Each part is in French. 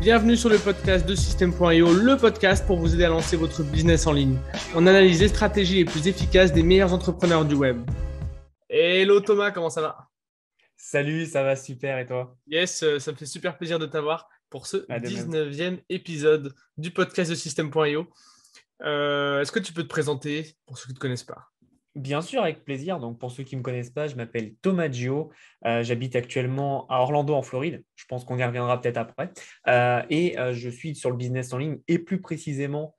Bienvenue sur le podcast de System.io, le podcast pour vous aider à lancer votre business en ligne. On analyse les stratégies les plus efficaces des meilleurs entrepreneurs du web. Hello Thomas, comment ça va? Salut, ça va super et toi? Yes, ça me fait super plaisir de t'avoir pour ce De même. 19e épisode du podcast de System.io. Est-ce que tu peux te présenter pour ceux qui ne te connaissent pas? Bien sûr, avec plaisir. Donc, pour ceux qui ne me connaissent pas, je m'appelle Thomas Gio. J'habite actuellement à Orlando, en Floride. Je pense qu'on y reviendra peut-être après. Je suis sur le business en ligne et plus précisément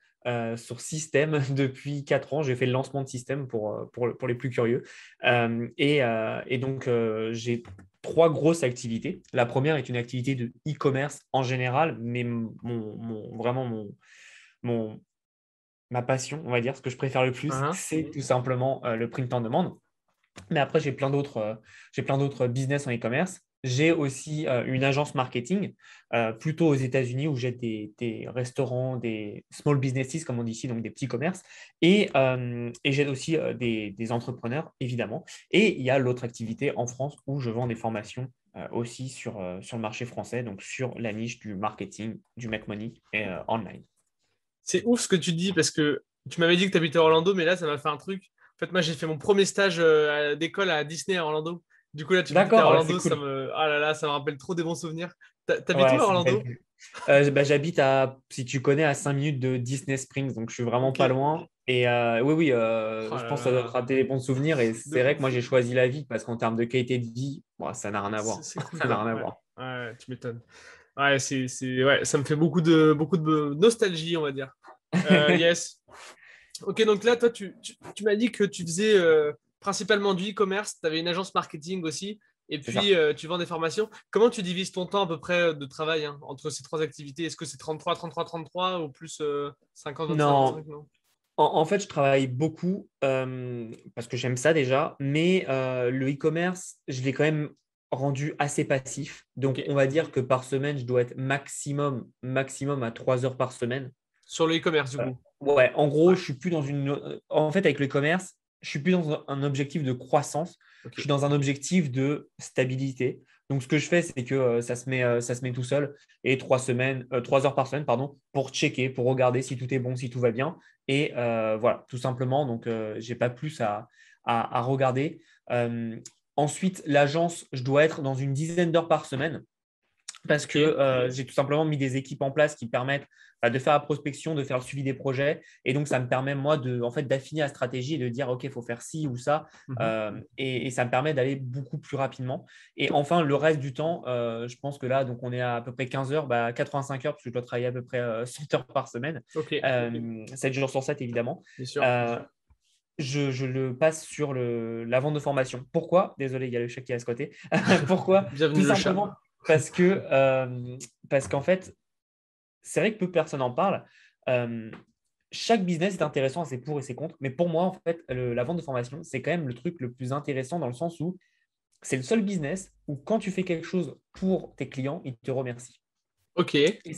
sur System depuis 4 ans. J'ai fait le lancement de System pour les plus curieux. J'ai 3 grosses activités. La première est une activité de e-commerce en général, mais mon, ma passion, on va dire, ce que je préfère le plus, Hein. c'est tout simplement le print on demand. Mais après, j'ai plein d'autres business en e-commerce. J'ai aussi une agence marketing, plutôt aux États-Unis, où j'ai des restaurants, des small businesses, comme on dit ici, donc des petits commerces. Et j'ai aussi des entrepreneurs, évidemment. Et il y a l'autre activité en France où je vends des formations aussi sur le marché français, donc sur la niche du marketing, du make money et online. C'est ouf ce que tu dis parce que tu m'avais dit que tu habitais à Orlando, mais là, ça m'a fait un truc. En fait, moi, j'ai fait mon premier stage d'école à Disney à Orlando. Du coup, là, tu me dis que t'es à D'accord, c'est Orlando, cool. Ah là là, ça me rappelle trop des bons souvenirs. T'habites où Ouais, à c'est une belle Orlando? ville. J'habite si tu connais, à 5 minutes de Disney Springs, donc je suis vraiment Ok. pas loin. Oui, oui, Oh je là pense que ça doit te là. rappeler des bons souvenirs. Et De c'est vrai que moi, ouf. j'ai choisi la vie parce qu'en termes de qualité de vie, bon, ça n'a rien à voir. C'est cool, Ça n'a quoi. rien à Ouais. voir. Ouais, tu m'étonnes. Ouais, ouais, ça me fait beaucoup de nostalgie, on va dire. Yes. Ok, donc là, toi, tu m'as dit que tu faisais principalement du e-commerce, tu avais une agence marketing aussi, et C'est puis ça. tu vends des formations. Comment tu divises ton temps à peu près de travail entre ces trois activités? Est-ce que c'est 33 ou plus 50 25 Non, non? en fait, je travaille beaucoup parce que j'aime ça déjà, mais le e-commerce, je l'ai quand même rendu assez passif. Ok. Donc, on va dire que par semaine, je dois être maximum à 3 heures par semaine. Sur le e-commerce, du coup. Ouais, en gros, Ouais. je suis plus dans En fait, avec le commerce, je suis plus dans un objectif de croissance. Ok. Je suis dans un objectif de stabilité. Donc, ce que je fais, c'est que ça se met tout seul et 3 heures par semaine, pardon, pour checker, pour regarder si tout est bon, si tout va bien. Et voilà, tout simplement. Donc, j'ai pas plus à regarder. Euh, Ensuite, l'agence, je dois être dans une dizaine d'heures par semaine parce que Ok. j'ai tout simplement mis des équipes en place qui permettent de faire la prospection, de faire le suivi des projets. Et donc, ça me permet, moi, en fait, d'affiner la stratégie et de dire, OK, il faut faire ci ou ça. Mhm. Et ça me permet d'aller beaucoup plus rapidement. Et enfin, le reste du temps, je pense que là, donc, on est à peu près 15 heures, 85 heures, parce que je dois travailler à peu près 100 heures par semaine. Ok. 7 jours sur 7, évidemment. Bien sûr. Euh, je le passe sur la vente de formation. Pourquoi? Désolé, il y a le chat qui est à ce côté. Pourquoi? Bienvenue Tout le chat. simplement parce que parce qu'en fait, c'est vrai que peu de personnes en parlent. Euh, Chaque business est intéressant, c'est pour et c'est contre. Mais pour moi, en fait, la vente de formation, c'est quand même le truc le plus intéressant dans le sens où c'est le seul business où quand tu fais quelque chose pour tes clients, ils te remercient. Ok. Et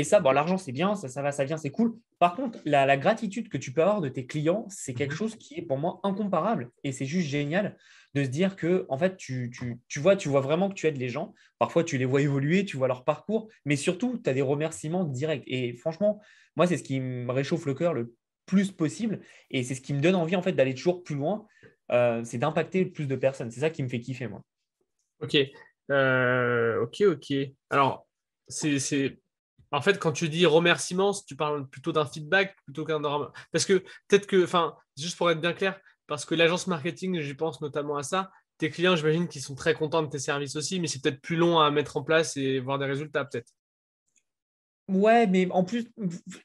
ça, bon, l'argent, c'est bien, ça va, ça vient, c'est cool. Par contre, la gratitude que tu peux avoir de tes clients, c'est quelque Mhm. chose qui est pour moi incomparable. Et c'est juste génial de se dire que, en fait, tu vois vraiment que tu aides les gens. Parfois, tu les vois évoluer, tu vois leur parcours, mais surtout, tu as des remerciements directs. Et franchement, moi, c'est ce qui me réchauffe le cœur le plus possible. Et c'est ce qui me donne envie, en fait, d'aller toujours plus loin. C'est d'impacter le plus de personnes. C'est ça qui me fait kiffer, moi. Ok. Ok. Alors, c'est... En fait, quand tu dis remerciements, tu parles plutôt d'un feedback plutôt qu'un... Parce que peut-être que... Enfin, juste pour être bien clair, parce que l'agence marketing, je pense notamment à ça, tes clients, j'imagine qu'ils sont très contents de tes services aussi, mais c'est peut-être plus long à mettre en place et voir des résultats, peut-être. Ouais, mais en plus,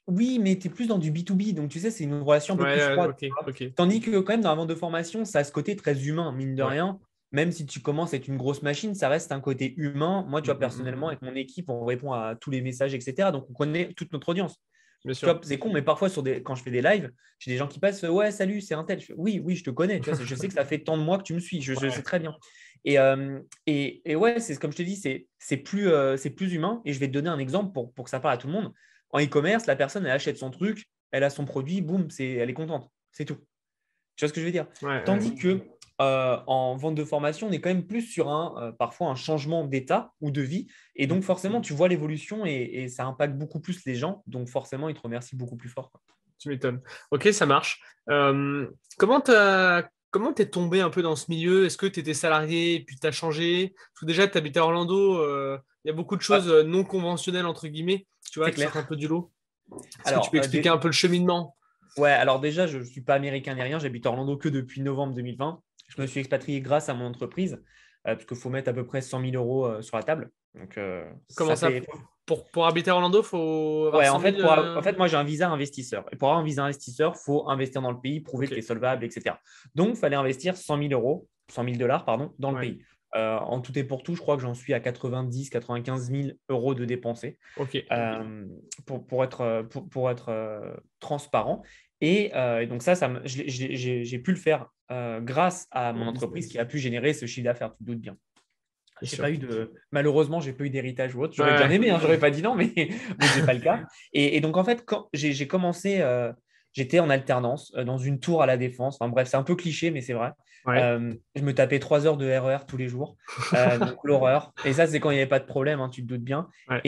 oui, mais tu es plus dans du B2B. Donc, tu sais, c'est une relation un peu plus Ouais, froide. ok, Tu vois. ok. Tandis que, quand même, dans la vente de formation, ça a ce côté très humain, mine de Ouais. rien. Même si tu commences à être une grosse machine, ça reste un côté humain. Moi, tu vois, Mm. personnellement, avec mon équipe, on répond à tous les messages, etc. Donc, on connaît toute notre audience. Bien Tu vois, sûr. c'est con, mais parfois, quand je fais des lives, j'ai des gens qui passent, ouais, salut, c'est un tel. Oui, oui, je te connais. Tu vois, je sais que ça fait tant de mois que tu me suis. Je sais Ouais. très bien. Et ouais, c'est comme je te dis, c'est plus humain. Et je vais te donner un exemple pour que ça parle à tout le monde. En e-commerce, la personne, elle achète son truc, elle a son produit, boum, elle est contente. C'est tout. Tu vois ce que je veux dire? Ouais. Tandis que en vente de formation, on est quand même plus sur parfois un changement d'état ou de vie. Et donc, forcément, tu vois l'évolution et ça impacte beaucoup plus les gens. Donc, forcément, ils te remercient beaucoup plus fort, quoi. Tu m'étonnes. Ok, ça marche. Comment t'es tombé un peu dans ce milieu? Est-ce que tu étais salarié et puis tu as changé? Parce que déjà, tu habitais à Orlando, il y a beaucoup de Ouais, choses non conventionnelles, entre guillemets, tu vois, c'est qui sortent un clair. peu du lot. Est-ce que tu Alors, peux expliquer un peu le cheminement? ouais, alors déjà, je ne suis pas américain ni rien. J'habite à Orlando que depuis novembre 2020. Je me suis expatrié grâce à mon entreprise, parce qu'il faut mettre à peu près 100 000 euros sur la table. Donc, Comment ça ça? fait. Pour habiter à Orlando, il faut avoir Ouais, 100 000 en fait, moi, j'ai un visa investisseur. Et pour avoir un visa investisseur, il faut investir dans le pays, prouver Ok, que tu es solvable, etc. Donc, il fallait investir 100 000 euros, 100 000 dollars, pardon, dans le ouais, pays. En tout et pour tout, je crois que j'en suis à 90, 95 000 euros de dépensés ok. pour être transparent. Et donc, j'ai pu le faire grâce à mon entreprise qui a pu générer ce chiffre d'affaires, tu te doutes bien. Bien J'ai sûr. pas eu malheureusement, j'ai pas eu d'héritage ou autre. J'aurais bien Ouais, aimé, hein, j'aurais pas dit non, mais, mais c'est pas le cas. Et donc, en fait, quand j'ai commencé, j'étais en alternance dans une tour à la Défense. Enfin, bref, c'est un peu cliché, mais c'est vrai. ouais. Je me tapais 3 heures de RER tous les jours. Donc, l'horreur. Et ça, c'est quand il n'y avait pas de problème, hein, tu te doutes bien. Ouais.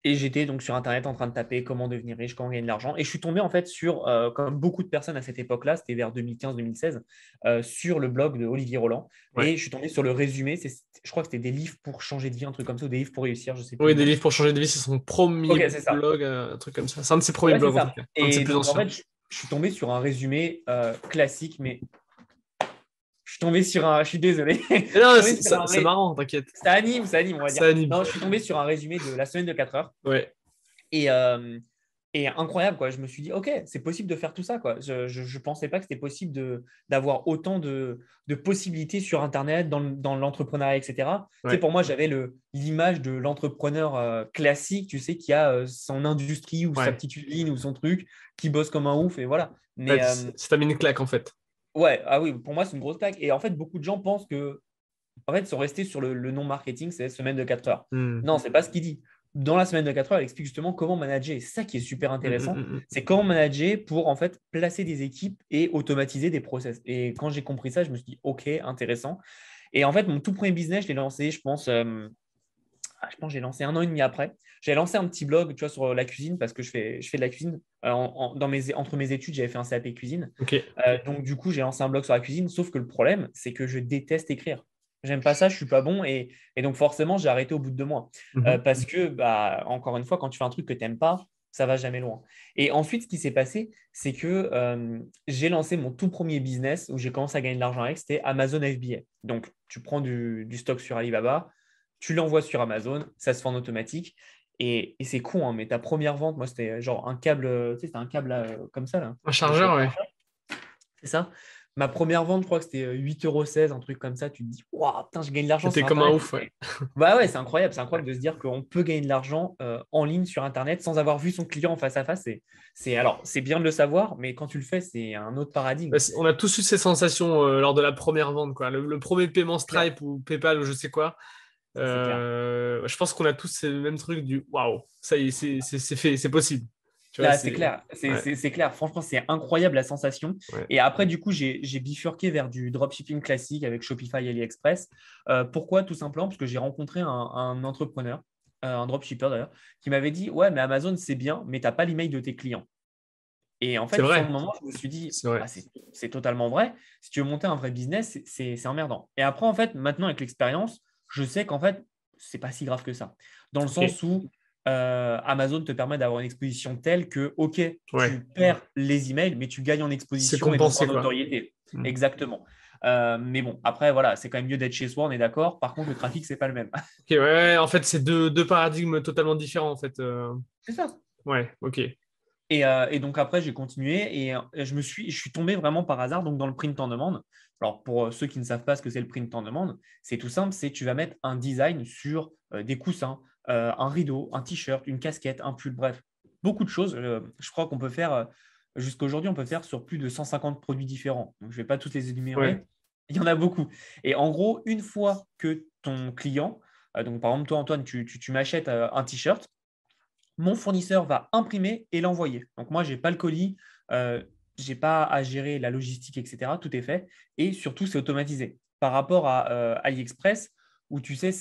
Et j'étais donc sur Internet en train de taper comment devenir riche, comment gagner de l'argent. Et je suis tombé en fait sur, comme beaucoup de personnes à cette époque-là, c'était vers 2015-2016, sur le blog de Olivier Roland. Ouais. Et je suis tombé sur le résumé. Je crois que c'était des livres pour changer de vie, un truc comme ça, ou des livres pour réussir, je ne sais plus Oui, le des nom. livres pour changer de vie, c'est son Ok, premier c'est ça. blog, un truc comme ça. C'est un de ses premiers Ouais, c'est blogs en tout ça. cas, un de ses Et plus donc en anciens. fait, je suis tombé sur un résumé classique, mais je suis tombé sur un. Je suis désolé. Mais Je suis non, tombé sur un. c'est marrant, t'inquiète. Ça anime, on va dire. Ça anime. Non, je suis tombé sur un résumé de la semaine de 4 heures. Ouais, Et, incroyable, quoi. Je me suis dit, OK, c'est possible de faire tout ça, quoi. Je ne pensais pas que c'était possible d'avoir autant de possibilités sur Internet, dans l'entrepreneuriat, etc. Tu sais, ouais. pour moi, j'avais l'image de l'entrepreneur classique, tu sais, qui a son industrie ou sa Ouais. petite usine ou son truc, qui bosse comme un ouf, et voilà. Ouais, Mais ça t'a mis une claque en fait. ouais, ah oui, pour moi, c'est une grosse claque. Et en fait, beaucoup de gens pensent que en fait, ils sont restés sur le nom marketing, c'est semaine de 4 heures. Hmm. Non, c'est pas ce qu'il dit. Dans la semaine de 4 heures, il explique justement comment manager. Et c'est ça qui est super intéressant. Hmm. C'est comment manager pour en fait placer des équipes et automatiser des process. Et quand j'ai compris ça, je me suis dit, OK, intéressant. Et en fait, mon tout premier business, je l'ai lancé, je pense que j'ai lancé 1 an et demi après. J'ai lancé un petit blog, tu vois, sur la cuisine parce que je fais de la cuisine. Entre mes études, j'avais fait un CAP cuisine. Ok. Donc, du coup, j'ai lancé un blog sur la cuisine. Sauf que le problème, c'est que je déteste écrire. J'aime pas ça, je suis pas bon. Et donc, forcément, j'ai arrêté au bout de 2 mois. Mhm. Parce que, bah, encore une fois, quand tu fais un truc que tu n'aimes pas, ça va jamais loin. Et ensuite, ce qui s'est passé, c'est que j'ai lancé mon tout premier business où j'ai commencé à gagner de l'argent avec, c'était Amazon FBA. Donc, tu prends du stock sur Alibaba, tu l'envoies sur Amazon, ça se fait en automatique. Et c'est con, hein, mais ta première vente, moi, c'était genre un câble, tu sais, c'était un câble comme ça, là. Un Tu mets sur le chargeur, ouais. chargeur, c'est ça. Ma première vente, je crois que c'était 8,16 €, un truc comme ça. Tu te dis, waouh, putain, je gagne de l'argent C'était sur comme un Internet. ouf, ouais. Bah ouais, c'est incroyable de se dire qu'on peut gagner de l'argent en ligne sur Internet sans avoir vu son client en face à face. Alors, c'est bien de le savoir, mais quand tu le fais, c'est un autre paradigme. Bah, on a tous eu ces sensations lors de la première vente, quoi. Le premier paiement C'est clair. Stripe ou PayPal ou je sais quoi. Ça, c'est clair. Je pense qu'on a tous ce même truc du waouh, ça y est, c'est fait, c'est possible. Tu vois, Là, c'est clair. Ouais, C'est clair. Franchement, c'est incroyable la sensation. ouais. Et après, du coup, j'ai bifurqué vers du dropshipping classique avec Shopify et AliExpress. Pourquoi? Tout simplement parce que j'ai rencontré un entrepreneur, un dropshipper d'ailleurs, qui m'avait dit, ouais, mais Amazon, c'est bien, mais tu n'as pas l'email de tes clients. Et en C'est fait, sur le vrai, moment, je me suis dit, c'est vrai. bah, c'est totalement vrai. Si tu veux monter un vrai business, c'est emmerdant. Et après, en fait, maintenant, avec l'expérience, je sais qu'en fait, c'est pas si grave que ça. Dans le Ok, sens où Amazon te permet d'avoir une exposition telle que, OK, ouais. tu perds les emails, mais tu gagnes en C'est exposition et donc en compensé, quoi. notoriété. Hmm. Exactement. Mais bon, après, voilà, c'est quand même mieux d'être chez soi, on est d'accord. Par contre, le trafic, c'est pas le même. Ok, ouais, ouais, en fait, c'est deux paradigmes totalement différents, en fait. C'est ça. Ouais, ok. Et donc après, j'ai continué et je suis tombé vraiment par hasard donc dans le print on demand. Alors pour ceux qui ne savent pas ce que c'est le print on demand, c'est tout simple, c'est tu vas mettre un design sur des coussins, un rideau, un t-shirt, une casquette, un pull, bref, beaucoup de choses. Je crois qu'on peut faire, jusqu'à aujourd'hui, on peut faire sur plus de 150 produits différents. Donc je ne vais pas tous les Ouais. énumérer, il y en a beaucoup. Et en gros, une fois que ton client, donc par exemple toi Antoine, tu m'achètes un t-shirt, mon fournisseur va imprimer et l'envoyer. Donc, moi, je n'ai pas le colis. j'ai pas à gérer la logistique, etc. Tout est fait. Et surtout, c'est automatisé. Par rapport à AliExpress, où tu sais,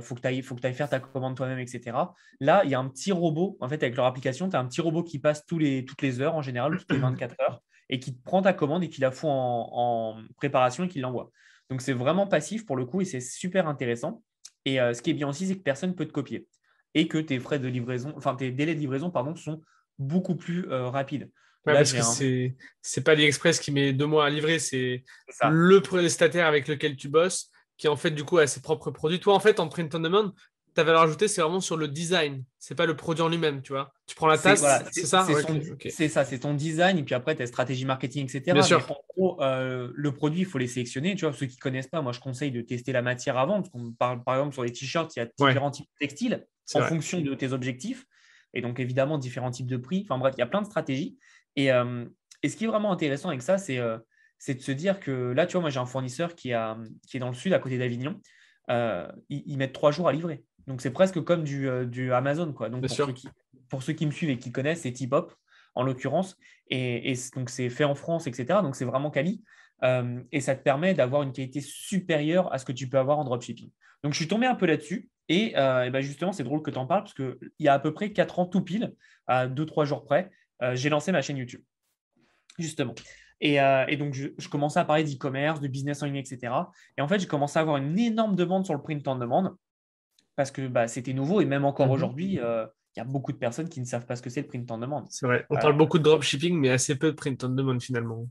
faut que tu ailles faire ta commande toi-même, etc. Là, il y a un petit robot. En fait, avec leur application, tu as un petit robot qui passe toutes les heures en général, toutes les 24 heures, et qui te prend ta commande et qui la fout en préparation et qui l'envoie. Donc, c'est vraiment passif pour le coup et c'est super intéressant. Et ce qui est bien aussi, c'est que personne ne peut te copier et que tes frais de livraison, enfin tes délais de livraison, pardon, sont beaucoup plus rapides. Ouais, Là, parce j'ai que un. c'est pas AliExpress qui met 2 mois à livrer, c'est C'est ça. le prestataire avec lequel tu bosses qui en fait du coup a ses propres produits. Toi en fait en print on demand, ta valeur ajoutée c'est vraiment sur le design, c'est pas le produit en lui-même, tu vois. Tu prends la C'est tasse, voilà, c'est ça? Ouais, ok, ok. c'est ça, c'est ton design et puis après tes stratégies marketing, Bien etc. Mais sûr, en gros, le produit, il faut les sélectionner. Tu vois, ceux qui ne connaissent pas, moi je conseille de tester la matière avant, parce qu'on parle par exemple sur les t-shirts, il y a ouais, différents types de textiles c'est en vrai. fonction de tes objectifs et donc évidemment différents types de prix. Enfin bref, il y a plein de stratégies. Et, euh, et ce qui est vraiment intéressant avec ça, c'est de se dire que là, tu vois, moi j'ai un fournisseur qui est dans le sud, à côté d'Avignon. Ils mettent 3 jours à livrer. Donc c'est presque comme du Amazon, quoi. Donc Bien sûr. pour ceux qui me suivent et qui connaissent, c'est T-Pop en l'occurrence. Et donc, c'est fait en France, etc. Donc, c'est vraiment quali. Et ça te permet d'avoir une qualité supérieure à ce que tu peux avoir en dropshipping. Donc, je suis tombé un peu là-dessus. Et ben justement, c'est drôle que tu en parles parce qu'il y a à peu près 4 ans tout pile, à 2-3 jours près, j'ai lancé ma chaîne YouTube, justement. Et donc, je commençais à parler d'e-commerce, de business en ligne, etc. Et en fait, j'ai commencé à avoir une énorme demande sur le print on demand parce que bah, c'était nouveau et même encore Mhm. aujourd'hui, il y a beaucoup de personnes qui ne savent pas ce que c'est le print on demand. C'est vrai. On Euh, parle beaucoup de dropshipping, mais assez peu de print on demand finalement.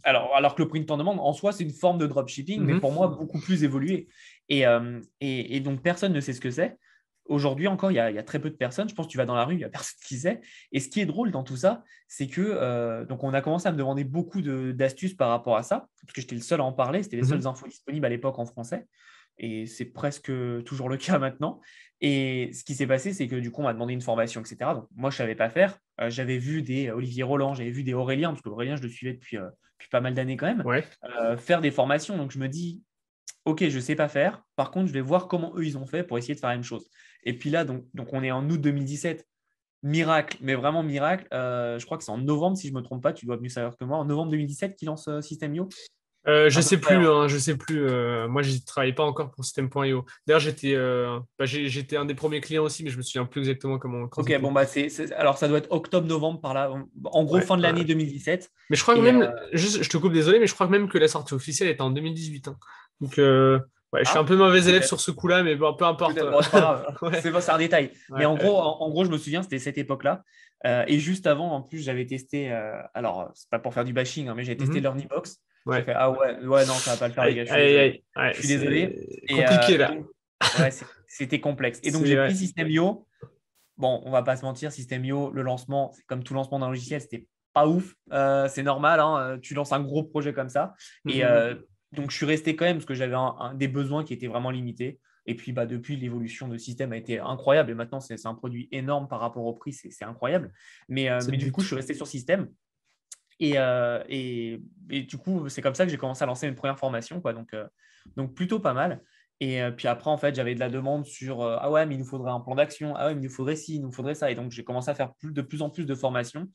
alors que le print on demand, en soi, c'est une forme de dropshipping, mais Mhm. pour moi, beaucoup plus évolué. Et donc, personne ne sait ce que c'est. Aujourd'hui encore, il y a très peu de personnes. Je pense que tu vas dans la rue, il n'y a personne qui sait. Et ce qui est drôle dans tout ça, c'est que donc on a commencé à me demander beaucoup d'astuces par rapport à ça, parce que j'étais le seul à en parler. C'était les Mhm. seules infos disponibles à l'époque en français. Et c'est presque toujours le cas maintenant. Et ce qui s'est passé, c'est que du coup, on m'a demandé une formation, etc. Donc, moi, je ne savais pas faire. J'avais vu des Olivier Roland, j'avais vu des Aurélien, parce que Aurélien, je le suivais depuis pas mal d'années quand même, Ouais. faire des formations. Donc, je me dis, OK, je ne sais pas faire. Par contre, je vais voir comment eux, ils ont fait pour essayer de faire la même chose. Et puis là, donc on est en août 2017. Miracle, mais vraiment miracle. Je crois que c'est en novembre, si je ne me trompe pas, tu dois mieux savoir que moi. En novembre 2017, qui lance System.io. Je À peu sais près, plus, hein. hein, je sais plus. Moi, je travaillais pas encore pour System.io. D'ailleurs, j'étais un des premiers clients aussi, mais je me souviens plus exactement comment quand OK, c'était. bon, bah, alors ça doit être octobre-novembre par là. En gros, Ouais, fin de l'année ouais. 2017. Mais je crois que Et même, juste, je te coupe, désolé, mais je crois que même que la sortie officielle était en 2018, hein. Donc, ouais, je suis un peu mauvais élève sur peut-être. ce coup-là, mais bon, peu importe. Peut-être, bon, c'est pas grave, Ouais, c'est un détail. Mais ouais, en ouais. gros, je me souviens, c'était cette époque-là. Et juste avant, en plus, j'avais testé, alors, c'est pas pour faire du bashing, hein, mais j'ai testé Mhm. l'Ornibox. J'ai Ouais. fait, ah ouais, ouais, non, ça va pas le faire, les Aïe, gars, je suis aïe, désolé. aïe. Ouais, Je suis désolé. c'est Et, compliqué là. donc, ouais, c'était complexe. Et donc, C'est j'ai pris ouais. System.io. Bon, on va pas se mentir, System.io, le lancement, c'est comme tout lancement d'un logiciel, c'était pas ouf. C'est normal, hein, tu lances un gros projet comme ça. Et Mhm. donc, je suis resté quand même parce que j'avais des besoins qui étaient vraiment limités. Et puis, bah, depuis, l'évolution de système a été incroyable. Et maintenant, c'est un produit énorme par rapport au prix. C'est incroyable. C'est Mais le du coup, je but. suis resté sur système. Et du coup, c'est comme ça que j'ai commencé à lancer une première formation, quoi. Donc plutôt pas mal. Et puis après, en fait, j'avais de la demande sur ah ouais, mais il nous faudrait un plan d'action. Ah ouais, mais il nous faudrait ci, il nous faudrait ça. Et donc, j'ai commencé à faire de plus en plus de formations.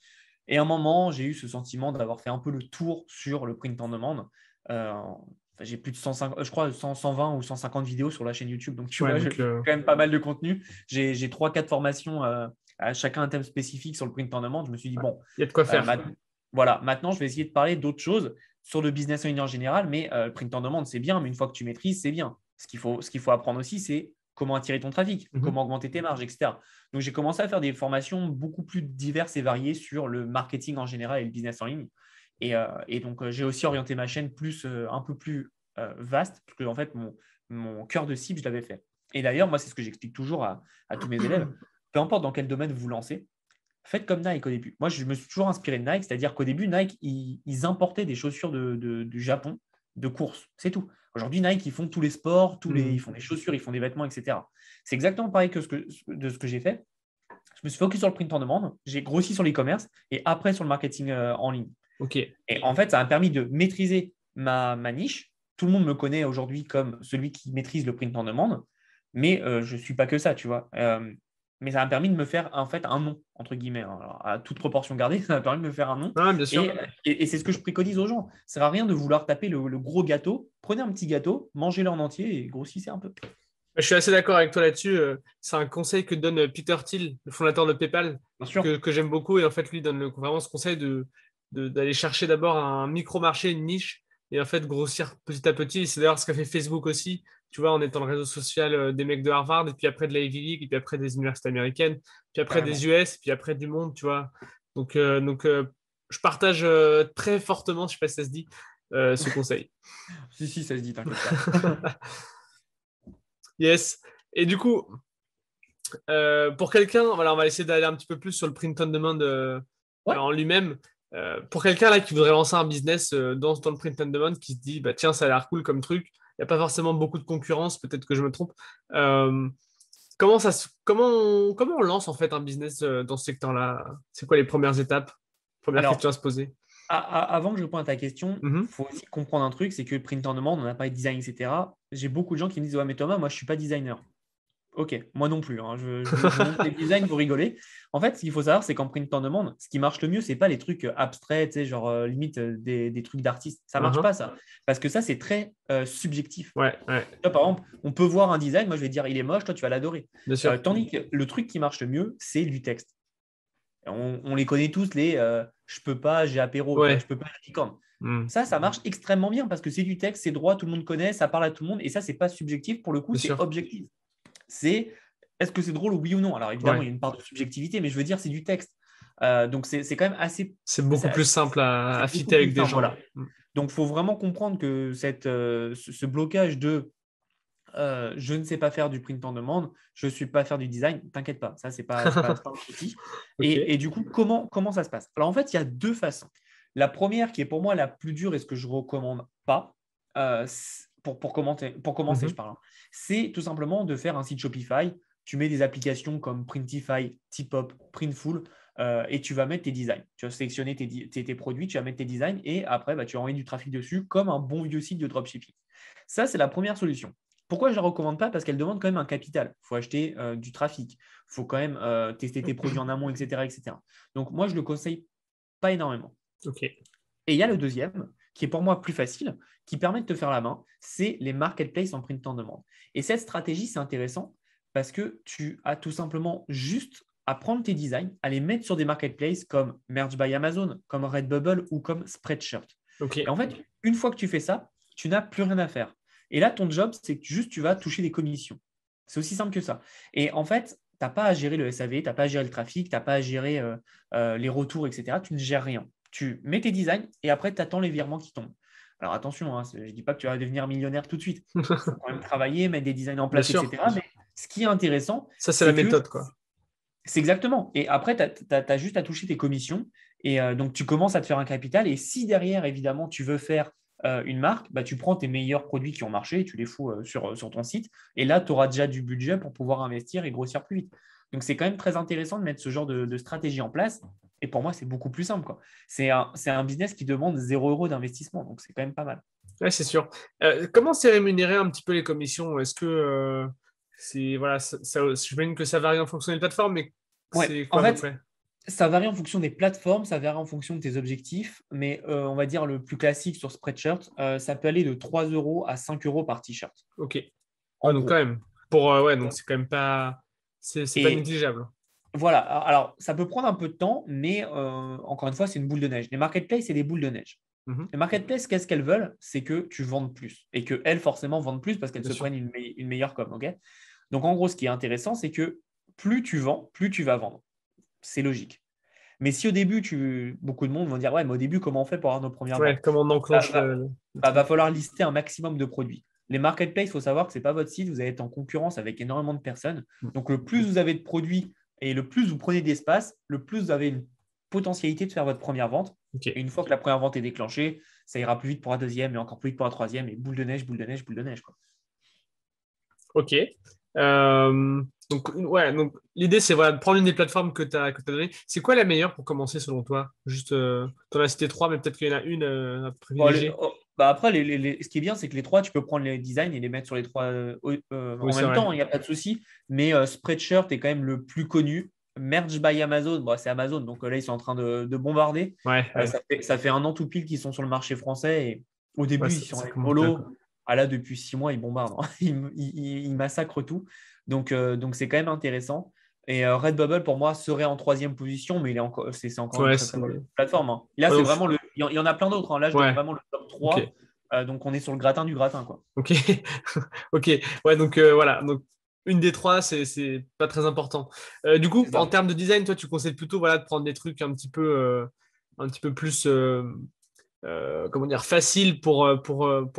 Et à un moment, j'ai eu ce sentiment d'avoir fait un peu le tour sur le print on demand. Enfin, j'ai plus de 150, je crois 100, 120 ou 150 vidéos sur la chaîne YouTube. Donc, tu Ouais, vois, donc, j'ai quand même pas mal de contenu. J'ai 3-4 formations, à chacun un thème spécifique sur le print on demand. Je me suis dit, ouais, bon, il y a de quoi euh, faire. ma- voilà, maintenant, je vais essayer de parler d'autres choses sur le business en ligne en général. Mais le print on demand, c'est bien. Mais une fois que tu maîtrises, c'est bien. Ce qu'il faut apprendre aussi, c'est comment attirer ton trafic, Mhm. comment augmenter tes marges, etc. Donc, j'ai commencé à faire des formations beaucoup plus diverses et variées sur le marketing en général et le business en ligne. Et donc, j'ai aussi orienté ma chaîne un peu plus vaste, parce que en fait, mon cœur de cible, je l'avais fait. Et d'ailleurs, moi, c'est ce que j'explique toujours à tous mes élèves. Peu importe dans quel domaine vous vous lancez, faites comme Nike au début. Moi, je me suis toujours inspiré de Nike, c'est-à-dire qu'au début, Nike, ils importaient des chaussures du Japon de course. C'est tout. Aujourd'hui, Nike, ils font tous les sports, ils Mhm. font des chaussures, ils font des vêtements, etc. C'est exactement pareil de ce que j'ai fait. Je me suis focus sur le print on demand, j'ai grossi sur l'e-commerce et après sur le marketing en ligne. Ok. Et en fait, ça m'a permis de maîtriser ma niche. Tout le monde me connaît aujourd'hui comme celui qui maîtrise le print on demand, mais je ne suis pas que ça, tu vois. mais ça m'a permis de me faire en fait un nom, entre guillemets. Alors, à toute proportion gardée, ça m'a permis de me faire un nom. Ah, bien sûr. Et c'est ce que je préconise aux gens. Ça ne sert à rien de vouloir taper le gros gâteau. Prenez un petit gâteau, mangez-le en entier et grossissez un peu. Je suis assez d'accord avec toi là-dessus. C'est un conseil que donne Peter Thiel, le fondateur de PayPal, Bien sûr. que j'aime beaucoup. Et en fait, lui donne vraiment ce conseil d'aller chercher d'abord un micro-marché, une niche, et en fait grossir petit à petit. Et c'est d'ailleurs ce qu'a fait Facebook aussi, tu vois, en étant le réseau social des mecs de Harvard, et puis après de la Ivy League, et puis après des universités américaines, puis après Carrément. des US, puis après du monde, tu vois. Donc je partage très fortement, je sais pas si ça se dit, ce conseil. Si, ça se dit, t'inquiète pas. Yes. Et du coup, pour quelqu'un, voilà, on va essayer d'aller un petit peu plus sur le print on demand Ouais. en lui-même. Pour quelqu'un là qui voudrait lancer un business dans le print on demand, qui se dit, bah tiens, ça a l'air cool comme truc. Il n'y a pas forcément beaucoup de concurrence, peut-être que je me trompe. Euh, comment on lance en fait un business dans ce secteur-là? C'est quoi les premières étapes? Première question Alors, à se poser. avant que je réponde à ta question, il Mhm. faut aussi comprendre un truc, c'est que le print on demand, on n'a pas de design, etc. J'ai beaucoup de gens qui me disent, ouais, mais Thomas, moi, je ne suis pas designer. Ok, moi non plus, hein. Je vous montre les designs, vous rigolez. En fait, ce qu'il faut savoir, c'est qu'en print on demand, ce qui marche le mieux, c'est pas les trucs abstraits, tu sais, genre limite des trucs d'artistes. Ça marche Mhm. pas, ça. Parce que ça, c'est très subjectif. Ouais, ouais, Tu vois, par exemple, on peut voir un design, moi je vais dire il est moche, toi tu vas l'adorer. bien sûr. Tandis que le truc qui marche le mieux, c'est du texte. On les connaît tous, je peux pas, j'ai apéro, tu vois, je Ouais. peux pas, j'ai licorne. Mhm. Ça marche extrêmement bien parce que c'est du texte, c'est droit, tout le monde connaît, ça parle à tout le monde. Et ça, c'est pas subjectif, pour le coup, Bien c'est sûr. objectif. C'est est-ce que c'est drôle, oui ou non? Alors évidemment, Ouais. il y a une part de subjectivité, mais je veux dire, c'est du texte. Donc c'est quand même assez. C'est beaucoup plus simple à C'est beaucoup fitter plus avec des simple, gens. voilà. Donc il faut vraiment comprendre que ce blocage de je ne sais pas faire du print en demande, je ne suis pas faire du design, t'inquiète pas, ça, c'est pas un souci. Ok. Et du coup, comment ça se passe? Alors, en fait, il y a deux façons. La première, qui est pour moi la plus dure et ce que je ne recommande pas, pour commencer, je Mhm. parle, hein, c'est tout simplement de faire un site Shopify. Tu mets des applications comme Printify, Tipop, Printful, et tu vas mettre tes designs. Tu vas sélectionner tes produits, tu vas mettre tes designs, et après, bah, tu vas envoyer du trafic dessus comme un bon vieux site de dropshipping. Ça, c'est la première solution. Pourquoi je ne la recommande pas? Parce qu'elle demande quand même un capital. Il faut acheter du trafic. Il faut quand même tester tes produits en amont, etc., etc. Donc, moi, je ne le conseille pas énormément. Ok. Et il y a le deuxième, qui est pour moi plus facile, qui permet de te faire la main, c'est les marketplaces en print en demande. Et cette stratégie, c'est intéressant parce que tu as tout simplement juste à prendre tes designs, à les mettre sur des marketplaces comme Merge by Amazon, comme Redbubble ou comme Spreadshirt. Ok. Et en fait, une fois que tu fais ça, tu n'as plus rien à faire. Et là, ton job, c'est que juste tu vas toucher des commissions. C'est aussi simple que ça. Et en fait, tu n'as pas à gérer le SAV, tu n'as pas à gérer le trafic, tu n'as pas à gérer les retours, etc. Tu ne gères rien. Tu mets tes designs et après, tu attends les virements qui tombent. Alors attention, hein, je ne dis pas que tu vas devenir millionnaire tout de suite. Il faut quand même travailler, mettre des designs en Bien place, sûr. etc. Mais ce qui est intéressant, Ça, c'est la c'est que méthode, quoi. c'est exactement. Et après, tu as juste à toucher tes commissions. Et donc, tu commences à te faire un capital. Et si derrière, évidemment, tu veux faire une marque, bah, tu prends tes meilleurs produits qui ont marché et tu les fous sur ton site. Et là, tu auras déjà du budget pour pouvoir investir et grossir plus vite. Donc, c'est quand même très intéressant de mettre ce genre de stratégie en place. Et pour moi, c'est beaucoup plus simple, quoi. C'est un business qui demande 0 € d'investissement. Donc, c'est quand même pas mal. Ouais, c'est sûr. Comment c'est rémunéré un petit peu les commissions? Est-ce que c'est voilà, j'imagine que ça varie en fonction des plateformes, mais Ouais, c'est en quoi à peu fait, près? ça varie en fonction des plateformes, ça varie en fonction de tes objectifs, mais on va dire le plus classique sur Spreadshirt, ça peut aller de 3 € à 5 € par t-shirt, Ok. Ouais, en donc quand gros. même. Ouais, donc c'est quand même pas, c'est pas Et négligeable. voilà, alors ça peut prendre un peu de temps, mais encore une fois, c'est une boule de neige. Les marketplaces, c'est des boules de neige. Mhm. Les marketplaces, qu'est-ce qu'elles veulent? C'est que tu vendes plus et qu'elles, forcément, vendent plus parce qu'elles Bien se sûr. prennent une meilleure com. Ok. Donc, en gros, ce qui est intéressant, c'est que plus tu vends, plus tu vas vendre. C'est logique. Mais si au début, beaucoup de monde vont dire, ouais, mais au début, comment on fait pour avoir nos premières Ouais, ventes? comment on Bah, enclenche va, le va truc. falloir lister un maximum de produits. Les marketplaces, il faut savoir que ce n'est pas votre site, vous allez être en concurrence avec énormément de personnes. Donc, le plus vous avez de produits et le plus vous prenez d'espace, le plus vous avez une potentialité de faire votre première vente. Ok. Et une fois que la première vente est déclenchée, ça ira plus vite pour la deuxième et encore plus vite pour la troisième. Et boule de neige, boule de neige, boule de neige, quoi. Ok. Donc l'idée, c'est voilà, de prendre une des plateformes que t'as données. C'est quoi la meilleure pour commencer selon toi? Juste, t'en as cité trois, mais peut-être qu'il y en a une à Bon, privilégier. Bah après, ce qui est bien, c'est que les trois, tu peux prendre les designs et les mettre sur les trois Oui, en c'est même vrai. temps, il n'y a pas de souci. Mais Spreadshirt est quand même le plus connu. Merge by Amazon, bon, c'est Amazon, donc là, ils sont en train de bombarder. Ouais, ouais. Ça fait un an tout pile qu'ils sont sur le marché français. Et au Ouais, début, ils sont ça les commence bien, quoi. mollo. Ah là, depuis 6 mois, ils bombardent, hein. Ils massacrent tout. Donc c'est quand même intéressant. Et Redbubble, pour moi, serait en troisième position, mais c'est encore une Ouais, très, très bonne plateforme, hein. Là, Ouais, c'est donc, vraiment il y en a plein d'autres, hein. Là, je donne ouais, vraiment le top ok. 3. Donc, on est sur le gratin du gratin, quoi. Ok, ok. Ouais, donc voilà. Donc, une des trois, c'est pas très important. Du coup, C'est en ça. termes de design, toi, tu conseilles plutôt voilà, de prendre des trucs un petit peu plus, comment dire, faciles pour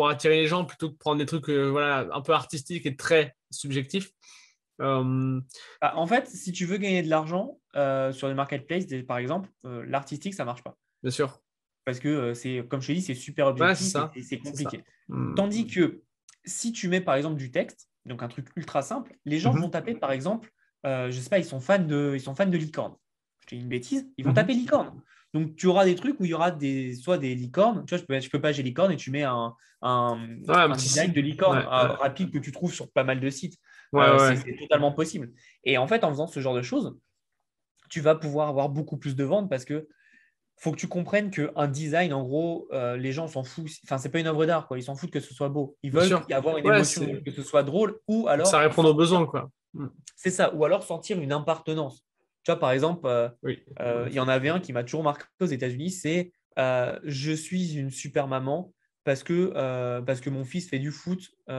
attirer les gens plutôt que de prendre des trucs voilà, un peu artistiques et très subjectifs. Euh, Bah, en fait, si tu veux gagner de l'argent sur les marketplaces, par exemple, l'artistique, ça marche pas. bien sûr. Parce que comme je te dis, c'est super Ouais, c'est objectif et ça. c'est C'est ça. compliqué. Hmm. Tandis que si tu mets par exemple du texte, donc un truc ultra simple, les gens vont Mhm. taper par exemple, je sais pas, ils sont fans de licorne. Je te dis une bêtise, ils vont Mhm. taper licorne. Donc tu auras des trucs où il y aura soit des licornes, tu vois, je peux pas, j'ai licorne et tu mets un, Ouais, un un petit design signe. de licorne Ouais, ouais, rapide que tu trouves sur pas mal de sites. ouais, C'est ouais. c'est totalement possible. Et en fait, en faisant ce genre de choses, tu vas pouvoir avoir beaucoup plus de ventes parce que faut que tu comprennes qu'un design, en gros, les gens s'en foutent. Enfin, c'est pas une œuvre d'art, quoi. Ils s'en foutent que ce soit beau. Ils Bien veulent sûr. y avoir une Ouais, émotion, c'est. que ce soit drôle, ou Faut que ça alors réponde aux sentir, besoins, quoi. Hmm. c'est ça, ou alors sentir une appartenance. Tu vois, par exemple, Oui, en il y en effet. avait un qui m'a toujours marqué aux États-Unis, c'est je suis une super maman parce que mon fils fait du foot ou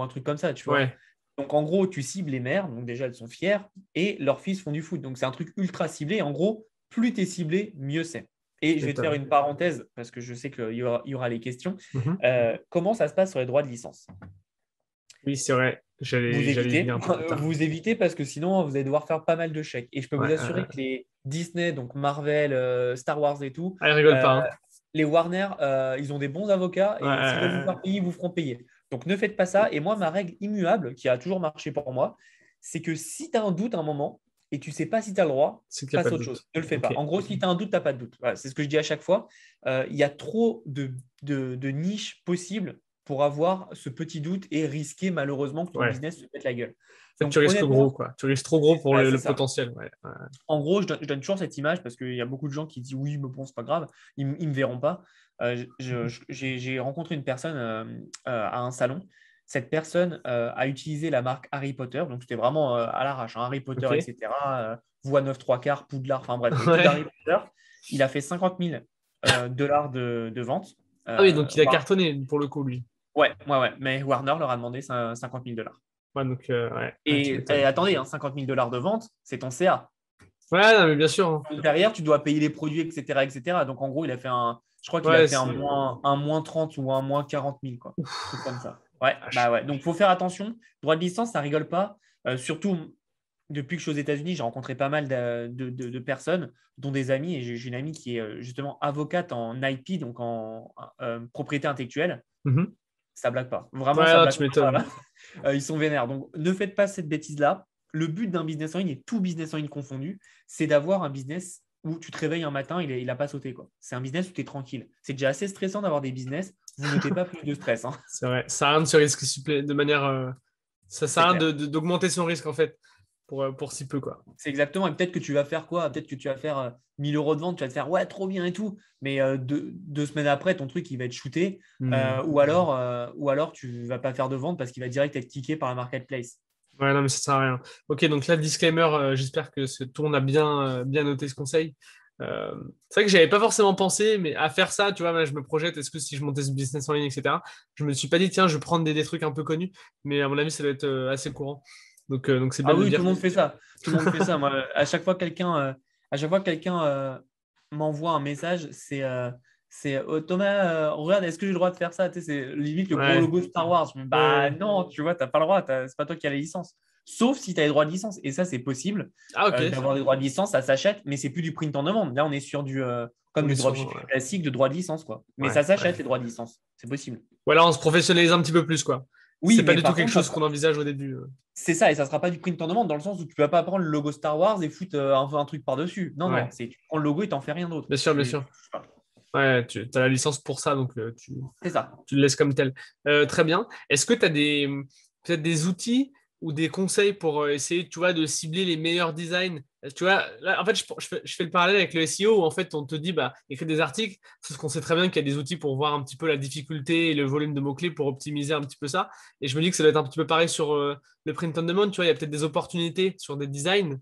un truc comme ça, tu vois. Ouais, Donc, en gros, tu cibles les mères, donc déjà, elles sont fières, et leurs fils font du foot. Donc, c'est un truc ultra ciblé. En gros, plus tu es ciblé, mieux c'est. Et tu je vais te faire m'étonnes. une parenthèse, parce que je sais qu'il y aura les questions. Mhm. Comment ça se passe sur les droits de licence? Oui, c'est vrai. Vous J'allais y venir évitez, un peu plus tard. vous évitez parce que sinon, vous allez devoir faire pas mal de chèques. Et je peux Ouais, vous assurer que les Disney, donc Marvel, Star Wars et tout, Ah, il rigole euh, pas, hein. les Warner, ils ont des bons avocats Ouais, et s'ils veulent vous faire payer, ils vous feront payer. Donc ne faites pas ça. Et moi, ma règle immuable, qui a toujours marché pour moi, c'est que si tu as un doute à un moment et tu ne sais pas si tu as le droit, c'est qu'il n'y a pas passe à de autre chose. doute. Ne le fais Ok. pas. En gros, si tu as un doute, tu n'as pas de doute. Voilà, c'est ce que je dis à chaque fois. Il y a trop de niches possibles pour avoir ce petit doute et risquer malheureusement que ton Ouais. business se mette la gueule. En fait, tu Donc risques gros, honnêtement, quoi. Tu risques trop gros pour c'est le ça. potentiel. Ouais. Ouais. En gros, je donne toujours cette image parce qu'il y a beaucoup de gens qui disent oui, mais bon, c'est pas grave, ils ne me verront pas. J'ai rencontré une personne à un salon. Cette personne a utilisé la marque Harry Potter, donc c'était vraiment à l'arrache, hein, Harry Potter, Ok. etc. Voix 9 3 quarts, Poudlard, enfin bref, que d'Harry Ouais. Potter. Il a fait 50 000 dollars de vente. Ah oui, donc il a Voilà. cartonné pour le coup, lui. Ouais, ouais, ouais, mais Warner leur a demandé 50 000 dollars. Ouais, donc, ouais. Ouais, tu Et m'étonnes. attendez, hein, 50 000 dollars de vente, c'est ton CA. Ouais, non, mais bien sûr, hein. Donc, derrière, tu dois payer les produits, etc., etc. Donc, en gros, je crois qu'il a Ouais, fait un moins 30 ou un moins 40 000, quoi. Un truc comme ça. Ouais, bah Vache. ouais. Donc, il faut faire attention. Droit de licence, ça rigole pas. Surtout, depuis que je suis aux États-Unis, j'ai rencontré pas mal de personnes, dont des amis. Et j'ai une amie qui est justement avocate en IP, donc en propriété intellectuelle. Mhm. Ça blague pas. Vraiment, Ouais, ça non, blague tu pas. m'étonnes. Ils sont vénères. Donc, ne faites pas cette bêtise-là. Le but d'un business en ligne, et tout business en ligne confondu, c'est d'avoir un business où tu te réveilles un matin, il n'a pas sauté, quoi. C'est un business où tu es tranquille. C'est déjà assez stressant d'avoir des business. Vous ne mettez pas plus de stress, hein. C'est vrai. Ça sert à rien de se risquer de manière. Ça sert C'est à rien clair. d'augmenter son risque, en fait, pour si peu, quoi. C'est exactement. Et peut-être que tu vas faire quoi? Peut-être que tu vas faire 1000 euros de vente, tu vas te faire ouais, trop bien et tout. Mais 2 semaines après, ton truc, il va être shooté. Hmm. Ou alors, tu vas pas faire de vente parce qu'il va direct être cliqué par la marketplace. Ouais, non, mais ça sert à rien. Ok, donc là, disclaimer, j'espère que tout le monde a bien noté ce conseil. Euh, c'est vrai que j'avais pas forcément pensé, mais à faire ça, tu vois, là, je me projette, est-ce que si je montais ce business en ligne, etc., je me suis pas dit, tiens, je vais prendre des trucs un peu connus, mais à mon avis, ça doit être assez courant. Donc c'est bien Ah de le oui, tout dire. le monde fait ça. Tout le monde fait ça. Moi, à chaque fois que quelqu'un m'envoie un message, c'est oh, Thomas, regarde, est-ce que j'ai le droit de faire ça? Tu sais, c'est limite le gros Ouais, logo Star Wars. Je me dis, bah ouais. non, tu vois, tu n'as pas le droit. C'est pas toi qui as les licences. Sauf si tu as les droits de licence. Et ça, c'est possible Ah, ok. d'avoir des droits de licence, ça s'achète, mais c'est plus du print en demande. Là, on est sur comme On est du sur. dropshipping classique de droits de licence, quoi. Mais Ouais, ça ouais. s'achète, les droits de licence. C'est possible. Voilà, on se professionnalise un petit peu plus, quoi. Oui, C'est pas mais du tout par quelque contre, ça chose sera, qu'on envisage au début. c'est ça, et ça ne sera pas du print en demande dans le sens où tu ne vas pas prendre le logo Star Wars et foutre un truc par-dessus. Non, non, Ouais, tu prends le logo et tu n'en fais rien d'autre. bien sûr, bien sûr. Ouais, tu as la licence pour ça, donc C'est ça. tu le laisses comme tel. Très bien. Est-ce que tu as peut-être des outils ou des conseils pour essayer, tu vois, de cibler les meilleurs designs? Tu vois, là, en fait, je fais le parallèle avec le SEO où en fait, on te dit, bah, écris des articles, parce qu'on sait très bien qu'il y a des outils pour voir un petit peu la difficulté et le volume de mots-clés pour optimiser un petit peu ça. Et je me dis que ça doit être un petit peu pareil sur le print on demand. Tu vois, il y a peut-être des opportunités sur des designs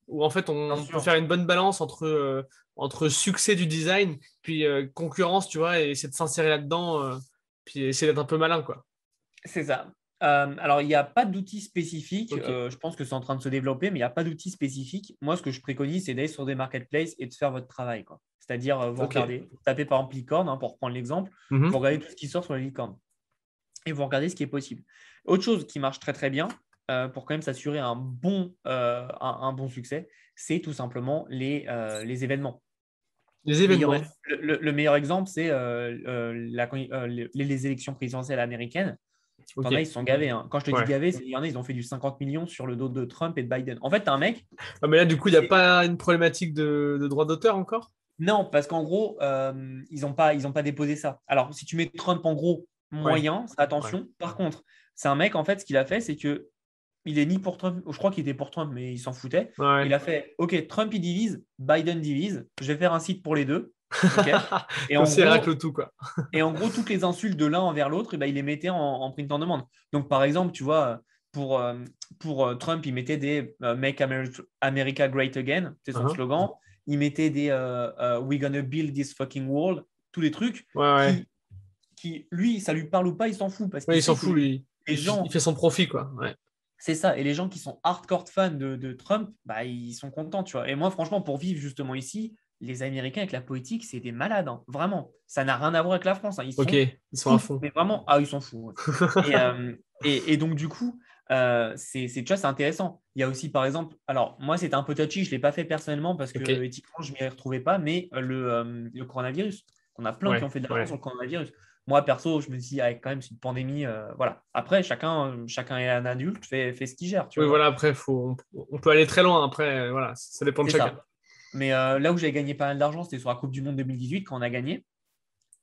où en fait, Bien on peut sûr. faire une bonne balance entre succès du design, puis concurrence, tu vois, et essayer de s'insérer là-dedans, puis essayer d'être un peu malin, quoi. C'est ça. Alors, il n'y a pas d'outils spécifiques. Ok. Je pense que c'est en train de se développer, mais il n'y a pas d'outils spécifiques. Moi, ce que je préconise, c'est d'aller sur des marketplaces et de faire votre travail, quoi. C'est-à-dire, vous Ok. regardez, vous tapez par exemple licorne, hein, pour prendre l'exemple, vous Mhm. regardez tout ce qui sort sur les licornes et vous regardez ce qui est possible. Autre chose qui marche très très bien pour quand même s'assurer un bon succès, c'est tout simplement les événements. Les Meilleur- événements. le meilleur exemple, c'est les élections présidentielles américaines. Ok. T'en as, ils se sont gavés, hein. Quand je te dis Ouais. gavés, il y en a, ils ont fait du 50 millions sur le dos de Trump et de Biden. En fait, tu as un mec. Ah, mais là, du coup, il n'y a c'est- pas une problématique de droit d'auteur encore? Non, parce qu'en gros, ils ont pas déposé ça. Alors, si tu mets Trump en gros Ouais. moyen, Ouais. attention. Par contre, c'est un mec, en fait, ce qu'il a fait, c'est que il est ni pour Trump, je crois qu'il était pour Trump, mais il s'en foutait. Ouais. Il a fait, OK, Trump, il divise, Biden divise. Je vais faire un site pour les deux. OK. Et Comme en c'est racle gros, tout, quoi. toutes les insultes de l'un envers l'autre, eh ben, il les mettait en print en demande. Donc, par exemple, tu vois, pour Trump, il mettait des Make America Great Again, c'est son Mhm. slogan. Il mettait des We're gonna build this fucking world, tous les trucs Ouais, ouais. lui, ça lui parle ou pas, il s'en fout parce Ouais, qu'il il s'en sait que fout, lui. les Il gens, fait son profit, quoi. Ouais. c'est ça, et les gens qui sont hardcore fans de Trump, bah, ils sont contents, tu vois. Et moi, franchement, pour vivre justement ici, les Américains avec la politique, c'est des malades, hein, vraiment. Ça n'a rien à voir avec la France, hein. Ils Ok. sont Ils sont à fous, fond. mais vraiment, ah, ils sont fous. Ouais. Et donc, du coup, tu vois, c'est intéressant. Il y a aussi, par exemple, alors moi, c'était un peu touchy, je ne l'ai pas fait personnellement parce Ok. que éthiquement, je ne m'y retrouvais pas, mais le coronavirus, on a plein qui Ouais. ont fait de l'argent sur Ouais. le coronavirus. Moi, perso, je me dis, avec quand même cette pandémie, voilà. Après, chacun est un adulte, fait ce qu'il gère, tu Oui, vois. voilà, après, on peut aller très loin. Après, voilà, ça dépend de C'est chacun. ça. Mais là où j'ai gagné pas mal d'argent, c'était sur la Coupe du Monde 2018 quand on a gagné.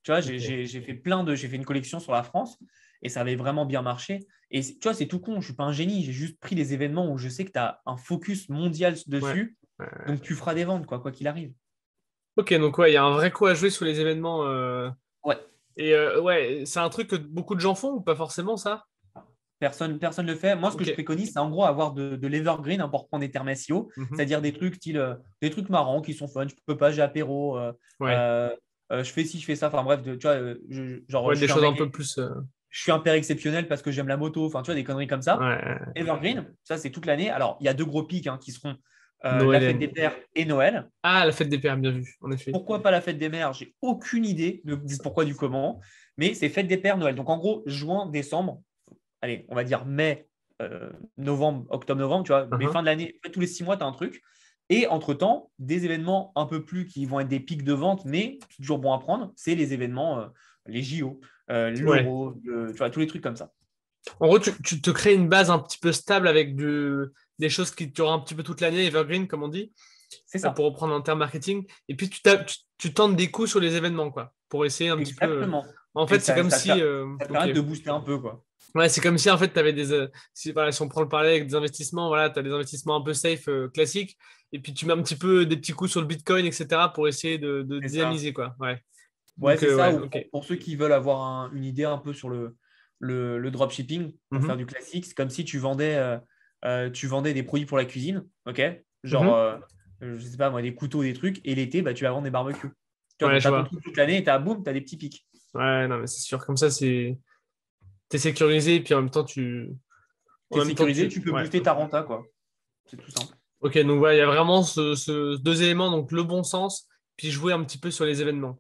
Tu vois, Ok. j'ai fait une collection sur la France et ça avait vraiment bien marché. Et tu vois, c'est tout con, je ne suis pas un génie. J'ai juste pris les événements où je sais que tu as un focus mondial Ouais. dessus. Ouais. Donc, tu feras des ventes, quoi qu'il arrive. Ok, donc ouais, il y a un vrai coup à jouer sur les événements. Ouais, Et ouais, c'est un truc que beaucoup de gens font ou pas forcément ça? personne ne le fait. Moi, ce que Ok. je préconise, c'est en gros avoir de l'evergreen, hein, pour prendre des termes SEO, Mhm. c'est-à-dire des trucs style, des trucs marrants qui sont fun. Je peux pas, j'ai apéro, Ouais. euh, je fais ci, je fais ça. Enfin bref, tu vois, genre, Ouais, des choses un peu plus. je suis un père exceptionnel parce que j'aime la moto. Enfin, tu vois, des conneries comme ça. Ouais. Evergreen, ça, c'est toute l'année. Alors, il y a deux gros pics, hein, qui seront la fête des Noël. pères et Noël. Ah, la fête des pères, bien vu, en effet. Pourquoi pas la fête des mères? J'ai aucune idée du pourquoi, du comment. Mais c'est fête des pères, Noël. Donc, en gros, juin, décembre, allez, on va dire mai, novembre, octobre, novembre, tu vois, mais Mhm. fin de l'année, en fait, tous les 6 mois, tu as un truc. Et entre-temps, des événements un peu plus qui vont être des pics de vente, mais c'est toujours bon à prendre, c'est les événements, les JO, Ouais. l'Euro, tu vois, tous les trucs comme ça. En gros, tu te crées une base un petit peu stable avec des choses qui durent un petit peu toute l'année, evergreen, comme on dit, C'est ça. pour reprendre un terme marketing. Et puis, tu tentes des coups sur les événements, quoi, pour essayer un petit peu. Exactement. En Et fait, c'est ça, comme ça te si. ça te Ok. permet de booster un peu, quoi. Ouais, c'est comme si en fait tu avais si, voilà, si on prend le parallèle avec des investissements, voilà, tu as des investissements un peu safe, classiques, et puis tu mets un petit peu des petits coups sur le Bitcoin, etc., pour essayer de C'est ça. dynamiser, quoi. Ouais. Ouais, Donc, c'est ça. ouais, Ou ok. pour ceux qui veulent avoir une idée un peu sur le dropshipping, pour faire Mhm. du classique, c'est comme si tu vendais des produits pour la cuisine, ok? Genre, Mhm. je sais pas moi, des couteaux, des trucs, et l'été, bah, tu vas vendre des barbecues. Tu vois, Ouais, donc tu je as ton vois. truc toute l'année et tu as, boum, tu as des petits pics. Ouais, non, mais c'est sûr, comme ça, t'es sécurisé, et puis Tu en es même temps, sécurisé, tu peux ouais. booster ta renta, quoi. C'est tout simple. Ok, donc ouais, il y a vraiment ce deux éléments, donc le bon sens, puis jouer un petit peu sur les événements.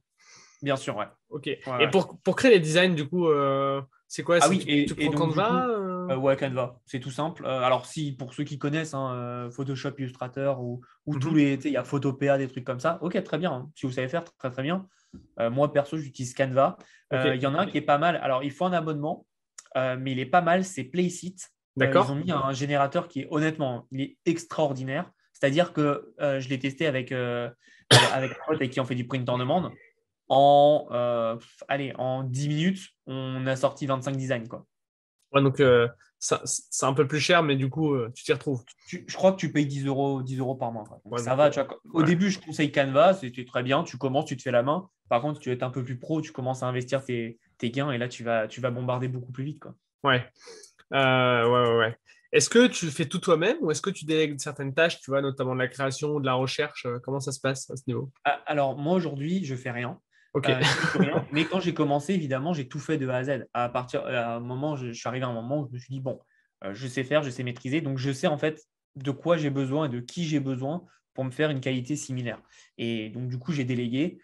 Bien sûr, ouais. Ok. Ouais, Et ouais. pour créer les designs, du coup, c'est quoi? Ah oui, Tu et prends donc du Canva? coup, ouais, Canva, c'est tout simple. Alors, si pour ceux qui connaissent, hein, Photoshop, Illustrator ou tous Mhm. les, tu sais, il y a Photopea, des trucs comme ça, ok, très bien, hein. Si vous savez faire, très très bien. Moi, perso, j'utilise Canva. Ok, Il y en a un qui est pas mal. Alors, il faut un abonnement, mais il est pas mal, c'est Playseat. Ils ont d'accord. mis un générateur qui est, honnêtement, il est extraordinaire. C'est-à-dire que je l'ai testé avec un pote avec qui on fait du print en demande. En 10 minutes, on a sorti 25 designs, quoi. Ouais, donc, c'est un peu plus cher, mais du coup, tu t'y retrouves. Je crois que tu payes 10 euros par mois, quoi. Donc Ouais, ça donc, va. Tu vois, au ouais. début, je conseille Canva, c'était très bien. Tu commences, tu te fais la main. Par contre, si tu veux être un peu plus pro, tu commences à investir tes gains et là, tu vas bombarder beaucoup plus vite, quoi. Ouais. Ouais, ouais, ouais. Est-ce que tu fais tout toi-même ou est-ce que tu délègues certaines tâches, tu vois, notamment de la création ou de la recherche? Comment ça se passe à ce niveau? Alors, moi, aujourd'hui, je fais rien. Ok. Je touche rien. Mais quand j'ai commencé, évidemment, j'ai tout fait de A à Z. À un moment, je suis arrivé à un moment où je me suis dit, bon, je sais faire, je sais maîtriser. Donc, je sais en fait de quoi j'ai besoin et de qui j'ai besoin pour me faire une qualité similaire. Et donc, du coup, j'ai délégué.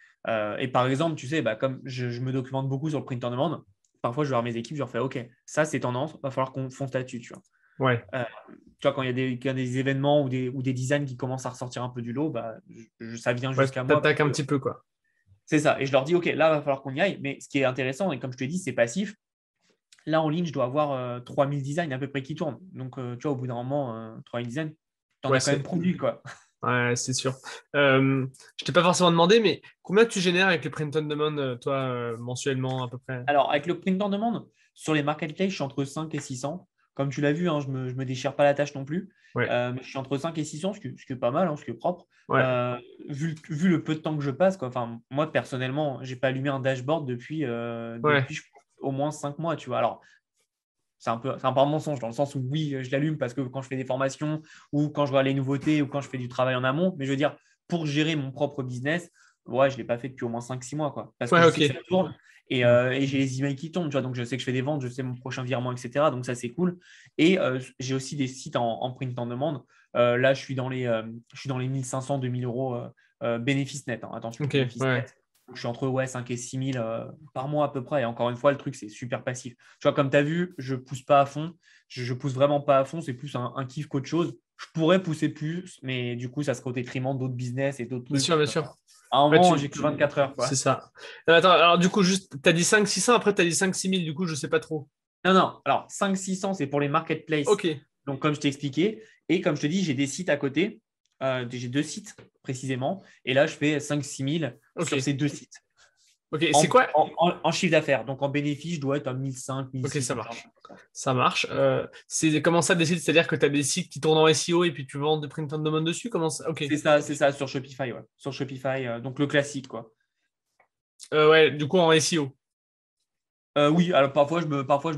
Et par exemple, tu sais, bah, comme je me documente beaucoup sur le print on demand, parfois, je vais voir mes équipes, je leur fais, OK, ça, c'est tendance, va falloir qu'on fonce là-dessus, tu vois. Ouais. Euh, Tu vois, quand il y a des événements ou des designs qui commencent à ressortir un peu du lot, bah, ça vient Ouais, jusqu'à moi. t'attaques un petit peu, quoi. C'est ça. Et je leur dis, OK, là, il va falloir qu'on y aille. Mais ce qui est intéressant, et comme je te dis, c'est passif. Là, en ligne, je dois avoir 3000 designs à peu près qui tournent. Donc, tu vois, au bout d'un moment, 3000 designs, tu en Ouais, as quand même produit, quoi. ouais, c'est sûr. Je t'ai pas forcément demandé, mais combien tu génères avec les print on demand, toi, mensuellement, à peu près? Alors, avec le print on demande, sur les marketplaces, je suis entre 5 et 600. Comme tu l'as vu, hein, je me déchire pas la tâche non plus. Ouais, Mais je suis entre 5 et 600, ce qui est pas mal, hein, ce qui est propre. ouais, Vu le peu de temps que je passe, quoi. Enfin, moi, personnellement, j'ai pas allumé un dashboard ouais. depuis au moins 5 mois, tu vois. Alors, c'est un peu un mensonge dans le sens où oui, je l'allume parce que quand je fais des formations ou quand je vois les nouveautés ou quand je fais du travail en amont, mais je veux dire, pour gérer mon propre business, ouais, je ne l'ai pas fait depuis au moins 5 6 mois, quoi. Parce que Ouais, je sais que ça ok. tourne Hmm. et j'ai les emails qui tombent, tu vois, donc je sais que je fais des ventes, je sais mon prochain virement, etc. Donc ça, c'est cool. Et j'ai aussi des sites en print en demande. Là, je suis dans les 1500, 2000 euros bénéfices net, hein. Attention, Ok, bénéfices ouais. net. Je suis entre 5 et 6 000 par mois à peu près. Et encore une fois, le truc, c'est super passif. Tu vois, comme tu as vu, je ne pousse pas à fond. Je pousse vraiment pas à fond. C'est plus un kiff qu'autre chose. Je pourrais pousser plus, mais du coup, ça serait au détriment d'autres business et d'autres Bien trucs. sûr, bien Donc, sûr. à un Ouais, moment, j'ai que 24 heures, c'est quoi. ça. Attends, alors du coup, juste, t'as dit 5 600 après t'as dit 5 6 000 du coup, je sais pas trop. Non, non. Alors, 5 600 c'est pour les marketplaces. Ok, Donc, comme je t'ai expliqué. Et comme je te dis, j'ai des sites à côté. J'ai 2 sites précisément. Et là, je fais 5 6 000 ok, sur ces 2 sites. ok. C'est En, quoi? en chiffre d'affaires. Donc, en bénéfice, je dois être à 1500, Ok, 1600, ça ce genre de marche. choses. Ça marche. C'est comment ça des sites? C'est-à-dire que tu as des sites qui tournent en SEO et puis tu vends des print on demand dessus? Comment ça? Ok. C'est ça sur Shopify, ouais. Sur Shopify, donc le classique, quoi. Ouais, du coup en SEO. Oui, alors parfois je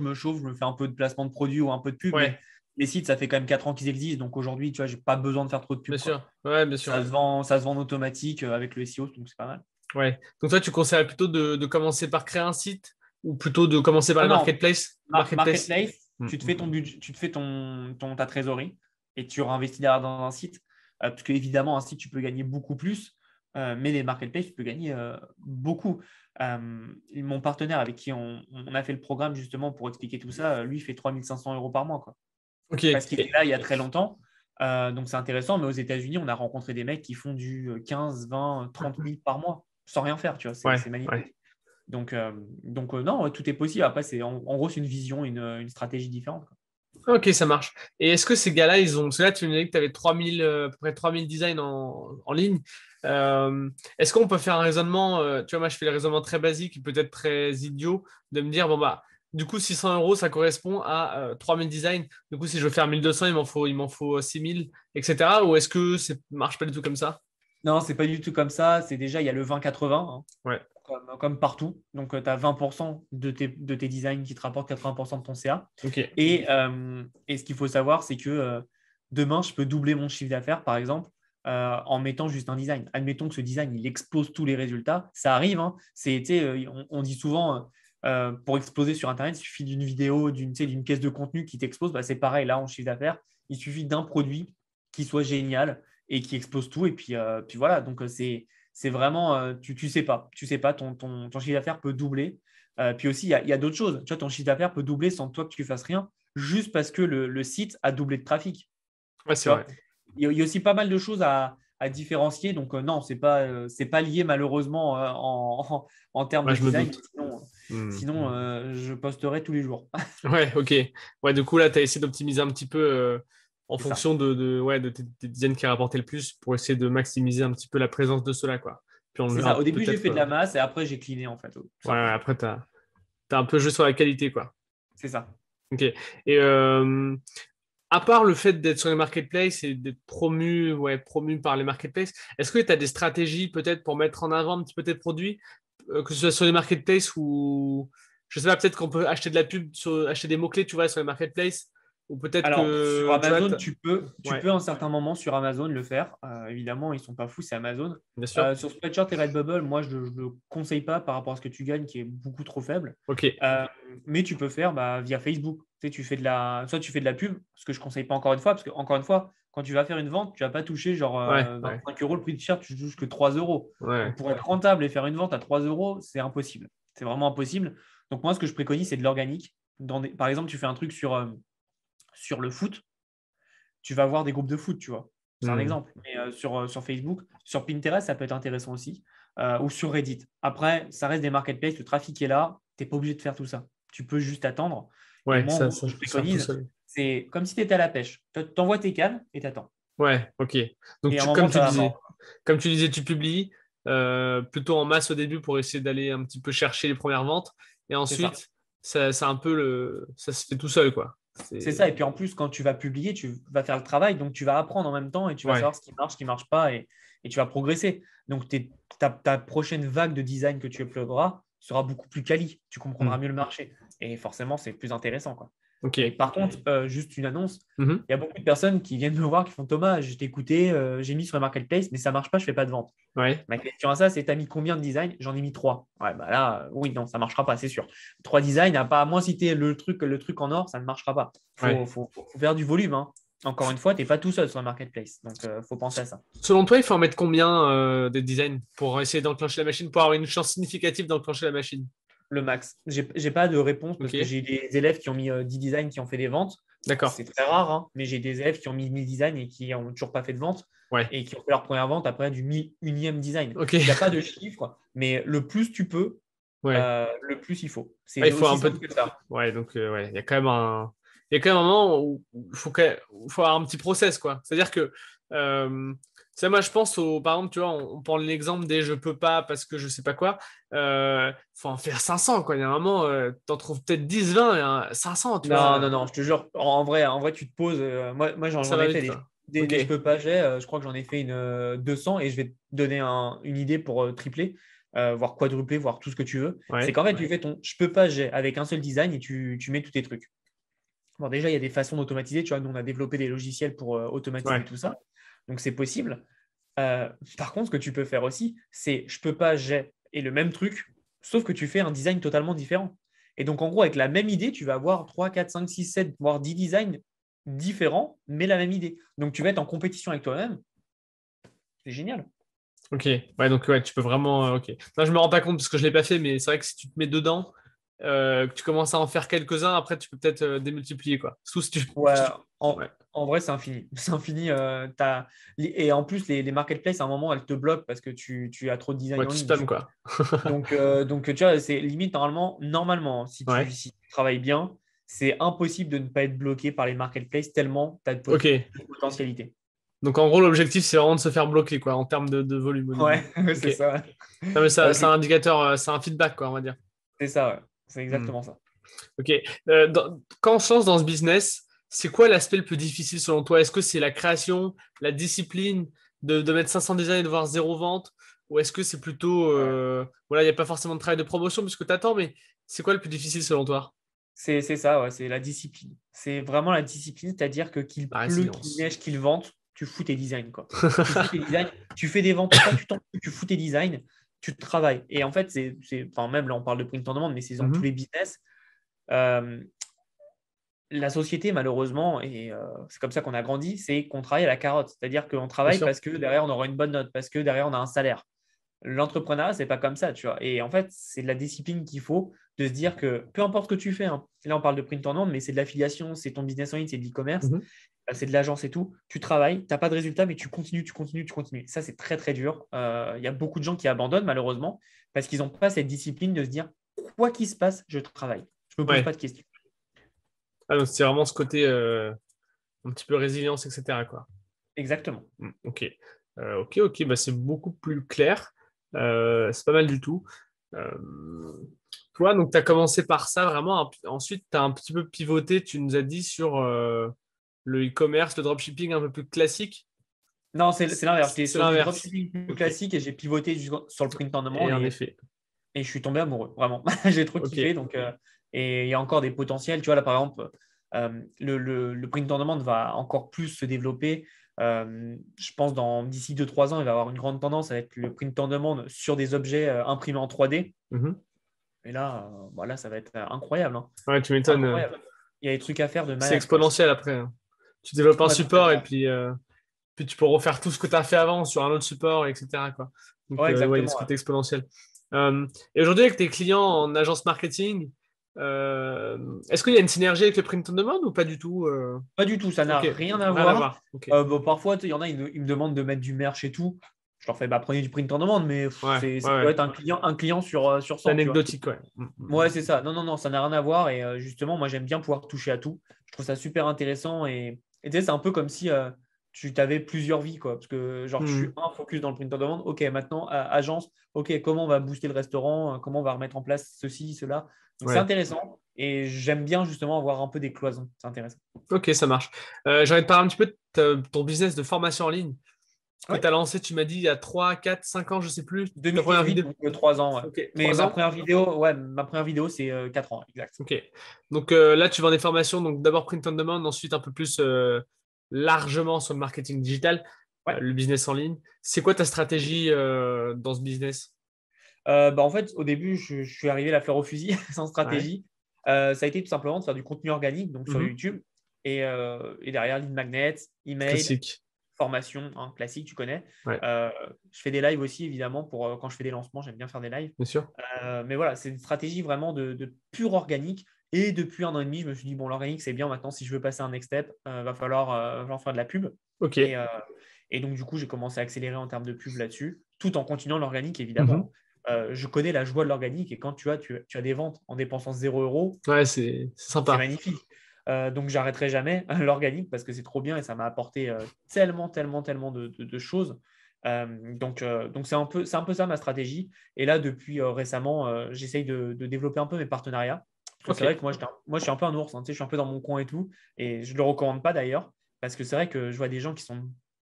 me chauffe, je me fais un peu de placement de produits ou un peu de pub, mais Ouais, les sites, ça fait quand même 4 ans qu'ils existent. Donc aujourd'hui, tu vois, j'ai pas besoin de faire trop de bien pub, quoi. sûr. Ouais, bien sûr. Ça se vend en automatique avec le SEO, donc c'est pas mal. Ouais. Donc toi, tu conseillerais plutôt de commencer par créer un site ou plutôt de commencer par Ah les non, marketplaces? Marketplace. Marketplace, Hmm, tu te hmm. fais ton budget, tu te fais ta trésorerie et tu réinvestis derrière dans un site. Parce qu'évidemment, un site, tu peux gagner beaucoup plus, mais les marketplaces, tu peux gagner beaucoup. Mon partenaire avec qui on a fait le programme justement pour expliquer tout ça, lui, il fait 3500 euros par mois, quoi. Ok. Parce qu'il était là il y a très longtemps. Donc c'est intéressant, mais aux États-Unis, on a rencontré des mecs qui font du 15, 20, 30 000 par mois sans rien faire, tu vois, c'est Ouais, c'est magnifique. ouais. Donc non, ouais, tout est possible. Après, en gros, c'est une vision, une stratégie différente, quoi. Ok, ça marche. Et est-ce que ces gars-là, ils ont. Parce que là, tu me disais que tu avais 3000, à peu près 3000 designs en ligne. Est-ce qu'on peut faire un raisonnement, tu vois, moi je fais le raisonnement très basique, peut-être très idiot, de me dire, bon bah, du coup, 600 euros, ça correspond à 3000 designs. Du coup, si je veux faire 1200, il m'en faut 6000, etc. Ou est-ce que ça marche pas du tout comme ça? Non, c'est pas du tout comme ça. C'est déjà, il y a le 20-80, hein, Ouais. comme partout. Donc, tu as 20% de tes designs qui te rapportent 80% de ton CA. Ok. Et ce qu'il faut savoir, c'est que demain, je peux doubler mon chiffre d'affaires, par exemple, en mettant juste un design. Admettons que ce design, il explose tous les résultats. Ça arrive, hein. Tu sais, on dit souvent, pour exploser sur Internet, il suffit d'une vidéo, d'une caisse de contenu qui t'explose. Bah, c'est pareil, là, en chiffre d'affaires, il suffit d'un produit qui soit génial et qui explose tout. Et puis voilà, donc c'est vraiment, tu sais pas, ton chiffre d'affaires peut doubler. Puis aussi, il y a d'autres choses. Tu vois, ton chiffre d'affaires peut doubler sans toi que tu fasses rien, juste parce que le site a doublé de trafic. Ouais, c'est Tu vois, vrai. il y a aussi pas mal de choses à différencier. Donc non, c'est pas lié malheureusement en termes Ouais, de je me design. doute. Sinon, Hmm. sinon je posterai tous les jours. Ouais, ok. Ouais, du coup, là, tu as essayé d'optimiser un petit peu en C'est ça. fonction ouais, de tes designs qui rapportaient le plus pour essayer de maximiser un petit peu la présence de cela, quoi. Puis on le C'est ça. verra Au début, j'ai peut-être. fait de la masse et après, j'ai cleané, en fait. Tout Ouais, simplement. après, tu as un peu joué sur la qualité, quoi. C'est ça. Ok. Et à part le fait d'être sur les marketplaces et d'être promu par les marketplaces, est-ce que tu as des stratégies peut-être pour mettre en avant un petit peu tes produits, que ce soit sur les marketplaces ou je sais pas, peut-être qu'on peut acheter de la pub, acheter des mots-clés, tu vois, sur les marketplaces, ou peut-être Alors, sur que tu vois, Amazon, tu ouais, peux à un certain moment sur Amazon le faire. Évidemment, ils ne sont pas fous, c'est Amazon. bien sûr. Sur Spreadshirt et Redbubble, moi, je ne le conseille pas par rapport à ce que tu gagnes, qui est beaucoup trop faible. Ok. Mais tu peux faire via Facebook. Tu sais, soit tu fais de la pub, ce que je ne conseille pas encore une fois, parce que encore une fois, quand tu vas faire une vente, tu ne vas pas toucher genre Ouais, ouais, 25 euros le prix de t-shirt, tu touches que 3 euros. ouais. Donc, pour être rentable et faire une vente à 3 euros, c'est impossible. C'est vraiment impossible. Donc, moi, ce que je préconise, c'est de l'organique. Par exemple, tu fais un truc sur le foot, tu vas avoir des groupes de foot, tu vois. C'est un Hmm. exemple. Mais sur Facebook, sur Pinterest, ça peut être intéressant aussi. Ou sur Reddit. Après, ça reste des marketplaces, le trafic est là, tu n'es pas obligé de faire tout ça. Tu peux juste attendre. Et Ouais, moi, en ça, gros, ce ça, que je ça tout préconise, seul. c'est comme si tu étais à la pêche. Tu envoies tes cannes et tu attends. Ouais, ok. Donc, Et à un moment, ça va mordre. comme tu disais, tu publies plutôt en masse au début pour essayer d'aller un petit peu chercher les premières ventes. Et C'est ça. ensuite, ça se fait tout seul, quoi. C'est ça. C'est, Et puis en plus, quand tu vas publier, tu vas faire le travail, donc tu vas apprendre en même temps et tu vas ouais. savoir ce qui marche pas et tu vas progresser. Donc ta prochaine vague de design que tu uploaderas sera beaucoup plus quali. Tu comprendras Hmm. mieux le marché. Et forcément, c'est plus intéressant, quoi. Ok. Et par contre, juste une annonce, Mhm. il y a beaucoup de personnes qui viennent me voir qui font Thomas, je t'ai écouté, j'ai mis sur le marketplace, mais ça marche pas, je fais pas de vente. Ouais. Ma question à ça, c'est t'as mis combien de designs? J'en ai mis trois. Ouais, bah là, oui, non, ça ne marchera pas, c'est sûr. Trois designs, à moins citer le truc en or, ça ne marchera pas. Il faut, Ouais. faut faire du volume, hein. Encore une fois, tu n'es pas tout seul sur le marketplace. Donc, il faut penser à ça. Selon toi, il faut en mettre combien de design pour essayer d'enclencher la machine, pour avoir une chance significative d'enclencher la machine? Le max. J'ai pas de réponse parce que Ok. j'ai des élèves qui ont mis 10 designs qui ont fait des ventes. D'accord. C'est très rare, hein, mais j'ai des élèves qui ont mis 1000 designs et qui n'ont toujours pas fait de vente Ouais. et qui ont fait leur première vente après du 1001e design. Ok. Il n'y a pas de chiffre, mais le plus tu peux, Ouais. le plus il faut. Ouais, C'est il faut aussi un peu simple que ça. Ouais, donc ouais, il y a quand même un moment où il faut avoir un petit process, quoi. C'est-à-dire que ça, moi, je pense par exemple, tu vois, on prend l'exemple des je peux pas parce que je sais pas quoi. Faut en faire 500, quoi. Il y a un moment, t'en trouves peut-être 10, 20, et 500, tu Non, vois. non, non, je te jure, en vrai, tu te poses. Moi Ça j'en va ai fait vite, des, quoi. des, Ok. des je peux pas, je crois que j'en ai fait une 200 et je vais te donner une idée pour tripler, voire quadrupler, voire tout ce que tu veux. C'est Ouais. qu'en fait, tu fais ton je peux pas, j'ai avec un seul design et tu mets tous tes trucs. Bon, déjà, il y a des façons d'automatiser. Tu vois, nous, on a développé des logiciels pour automatiser Ouais. tout ça. Donc, c'est possible. Par contre, ce que tu peux faire aussi, c'est je peux pas, j'ai et le même truc, sauf que tu fais un design totalement différent. Et donc, en gros, avec la même idée, tu vas avoir 3, 4, 5, 6, 7, voire 10 designs différents, mais la même idée. Donc, tu vas être en compétition avec toi-même. C'est génial. Ok. Ouais, donc ouais, tu peux vraiment. Ok. Là, je me rends pas compte parce que je l'ai pas fait, mais c'est vrai que si tu te mets dedans, que tu commences à en faire quelques-uns, après, tu peux peut-être démultiplier, quoi. Surtout si tu. Ouais, si tu- en, Ouais. en vrai, c'est infini. C'est infini. Et en plus, les marketplaces, à un moment, elles te bloquent parce que tu as trop de design Ouais, en tu ligne. spams, quoi. Donc, tu vois, c'est limite normalement, Ouais. si tu travailles bien, c'est impossible de ne pas être bloqué par les marketplaces tellement tu as Ok. de potentialité. Donc en gros, l'objectif, c'est vraiment de se faire bloquer, quoi, en termes de volume au début. Ouais, Ok. c'est ça. Non, mais ça, Parce c'est que un indicateur, c'est un feedback, quoi, on va dire. c'est ça, ouais. C'est Hmm. exactement ça. Ok. Quand on se lance dans ce business, c'est quoi l'aspect le plus difficile selon toi? Est-ce que c'est la création, la discipline de mettre 500 designs et de voir zéro vente? Ou est-ce que c'est plutôt, Ouais. voilà, il n'y a pas forcément de travail de promotion puisque tu attends, mais c'est quoi le plus difficile selon toi? C'est ça, ouais, c'est la discipline. C'est vraiment la discipline, c'est-à-dire que qu'il La pleut, qu'il résilience. neige, qu'il vente, tu fous tes designs, quoi. Tu fous tes designs, tu fais des ventes ou pas, tu fous tes designs, tu travailles. Et en fait, enfin, même là, on parle de print on demand, mais c'est dans tous Mhm. les business. Euh, la société, malheureusement, et c'est comme ça qu'on a grandi, c'est qu'on travaille à la carotte. C'est-à-dire qu'on Bien travaille sûr. parce que derrière, on aura une bonne note, parce que derrière, on a un salaire. L'entrepreneuriat, c'est pas comme ça, tu vois. Et en fait, c'est de la discipline qu'il faut de se dire que peu importe ce que tu fais, hein, là, on parle de print on demand, mais c'est de l'affiliation, c'est ton business en ligne, c'est de l'e-commerce, Mhm. c'est de l'agence et tout. Tu travailles, tu n'as pas de résultat, mais tu continues, tu continues, tu continues. Ça, c'est très, très dur. Il y a beaucoup de gens qui abandonnent, malheureusement, parce qu'ils n'ont pas cette discipline de se dire, quoi qu'il se passe, je travaille. Je ne me pose pas Ouais. de questions. Ah, donc c'est vraiment ce côté un petit peu résilience, etc., quoi. Exactement. Ok. Ok, ok, bah, c'est beaucoup plus clair. C'est pas mal du tout. Euh, Toi, donc, tu as commencé par ça vraiment. Ensuite, tu as un petit peu pivoté, tu nous as dit, sur le e-commerce, le dropshipping un peu plus classique. Non, c'est l'inverse. J'étais C'est sur du l'inverse. dropshipping plus Ok. classique et j'ai pivoté sur le print on demand Et en effet. et je suis tombé amoureux, vraiment. J'ai trop Ok. kiffé. Donc, et il y a encore des potentiels. Tu vois, là, par exemple, le print on demand va encore plus se développer. Je pense d'ici 2-3 ans, il va y avoir une grande tendance à être le print on demand sur des objets imprimés en 3D. Mhm. Et là, voilà, ça va être incroyable, hein. Ouais, tu m'étonnes. Incroyable. Il y a des trucs à faire de C'est malade, quoi. exponentiel après, hein. Tu développes un Ouais, support et complètement. puis tu peux refaire tout ce que tu as fait avant sur un autre support, etc., quoi. Donc, Ouais, ouais, il y a ce exactement. Ouais. côté exponentiel. Et aujourd'hui, avec tes clients en agence marketing, est-ce qu'il y a une synergie avec le print on demand ou pas du tout Pas du tout, ça n'a Ok, rien à rien à voir. voir. Ok. Bon, parfois, tu sais, il y en a, ils me demandent de mettre du merch et tout. Je leur fais, bah, prenez du print en demande, mais Ouais, ça ouais, doit ouais. être un client sur C'est 100, tu vois. anecdotique, ouais. Ouais, c'est ça. Non, non, non, ça n'a rien à voir. Et justement, moi, j'aime bien pouvoir toucher à tout. Je trouve ça super intéressant. Et tu sais, c'est un peu comme si tu avais plusieurs vies, quoi. Parce que, genre, je suis Hmm. focus dans le print on demande. OK, maintenant, agence. OK, comment on va booster le restaurant? Comment on va remettre en place ceci, cela? Donc, c'est Ouais. intéressant. Et j'aime bien, justement, avoir un peu des cloisons. C'est intéressant. Ok, ça marche. J'ai envie de parler un petit peu de ton business de formation en ligne que Ouais. tu as lancé, tu m'as dit, il y a 3, 4, 5 ans, je sais plus, ta première 2018, vidéo. donc 3 ans. Ouais. Ok, Mais 3 ans. ma première vidéo, c'est 4 ans, exact. Ok. Donc là, tu vends des formations, donc d'abord print on demand, ensuite un peu plus largement sur le marketing digital, Ouais. le business en ligne. C'est quoi ta stratégie dans ce business? Bah, en fait, au début, je suis arrivé la fleur au fusil, sans Ouais. stratégie. Ça a été tout simplement de faire du contenu organique, donc sur Mhm. YouTube. Et derrière, lead magnet, email, Classique. formation, hein, classique, tu connais. Ouais, Euh, je fais des lives aussi, évidemment, pour quand je fais des lancements, j'aime bien faire des lives. bien sûr. Mais voilà, c'est une stratégie vraiment de pur organique. Et depuis 1 an et demi, je me suis dit, bon, l'organique, c'est bien. Maintenant, si je veux passer un next step, va falloir faire de la pub. Ok. Et, euh, et donc, du coup, j'ai commencé à accélérer en termes de pub là-dessus, tout en continuant l'organique, Mhm. évidemment. Je connais la joie de l'organique et quand tu as des ventes en dépensant 0 € Ouais, c'est c'est sympa. magnifique. Donc, j'arrêterai jamais l'organique parce que c'est trop bien et ça m'a apporté tellement, tellement, tellement de choses. Donc c'est un peu ça ma stratégie. Et là, depuis récemment, j'essaye de développer un peu mes partenariats. Parce que Ok. c'est vrai que moi, je suis un peu un ours, hein, tu sais, je suis un peu dans mon coin et tout. Et je ne le recommande pas d'ailleurs. Parce que c'est vrai que je vois des gens qui sont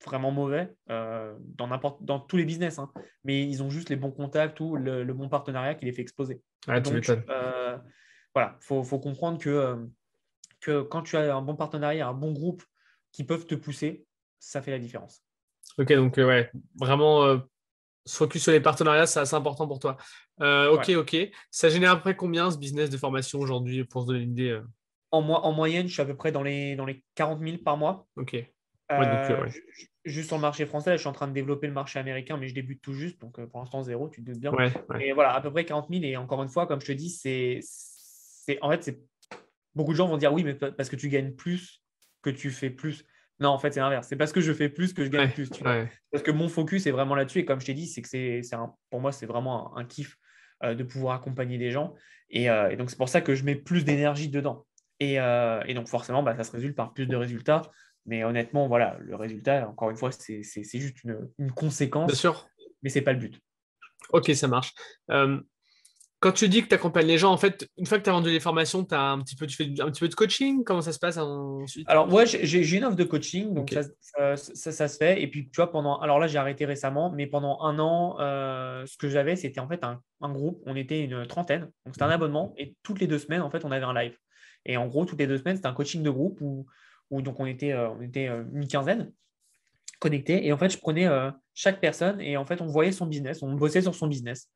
vraiment mauvais dans tous les business, hein, mais ils ont juste les bons contacts ou le bon partenariat qui les fait exploser. Ouais, tu Donc, m'étonnes. voilà, faut comprendre que quand tu as un bon partenariat, un bon groupe qui peuvent te pousser, ça fait la différence. Ok, donc ouais, vraiment se focus sur les partenariats, c'est assez important pour toi. Ok, Ouais. ok. Ça génère après combien ce business de formation aujourd'hui pour se donner une idée En moyenne, je suis à peu près dans les 40 000 par mois. Ok. Ouais, donc ouais. Juste sur le marché français, là, je suis en train de développer le marché américain, mais je débute tout juste, donc pour l'instant zéro, tu te doutes bien. Ouais, ouais. Mais voilà, à peu près 40 000. Et encore une fois, comme je te dis, en fait, beaucoup de gens vont dire oui, mais parce que tu gagnes plus que tu fais plus. Non, en fait, c'est l'inverse. C'est parce que je fais plus que je gagne Ouais, plus, tu vois. ouais. Parce que mon focus est vraiment là-dessus. Et comme je t'ai dit, c'est que pour moi, c'est vraiment un kiff de pouvoir accompagner des gens. Et donc, c'est pour ça que je mets plus d'énergie dedans. Et donc, forcément, bah, ça se résulte par plus de résultats. Mais honnêtement, voilà, le résultat, encore une fois, c'est juste une Bien conséquence, sûr. mais ce n'est pas le but. Ok, ça marche. Euh, Quand tu dis que tu accompagnes les gens, en fait, une fois que tu as vendu les formations, tu fais un petit peu de coaching? Comment ça se passe ensuite? Alors, moi, j'ai une offre de coaching, donc Ok. ça se fait. Et puis, tu vois, alors là, j'ai arrêté récemment, mais pendant 1 an, ce que j'avais, c'était en fait un groupe. On était une trentaine, donc c'était un abonnement. Et toutes les 2 semaines, en fait, on avait un live. Et en gros, toutes les 2 semaines, c'était un coaching de groupe où donc on était une quinzaine connectés. Et en fait, je prenais chaque personne et en fait, on voyait son business, on bossait sur son business.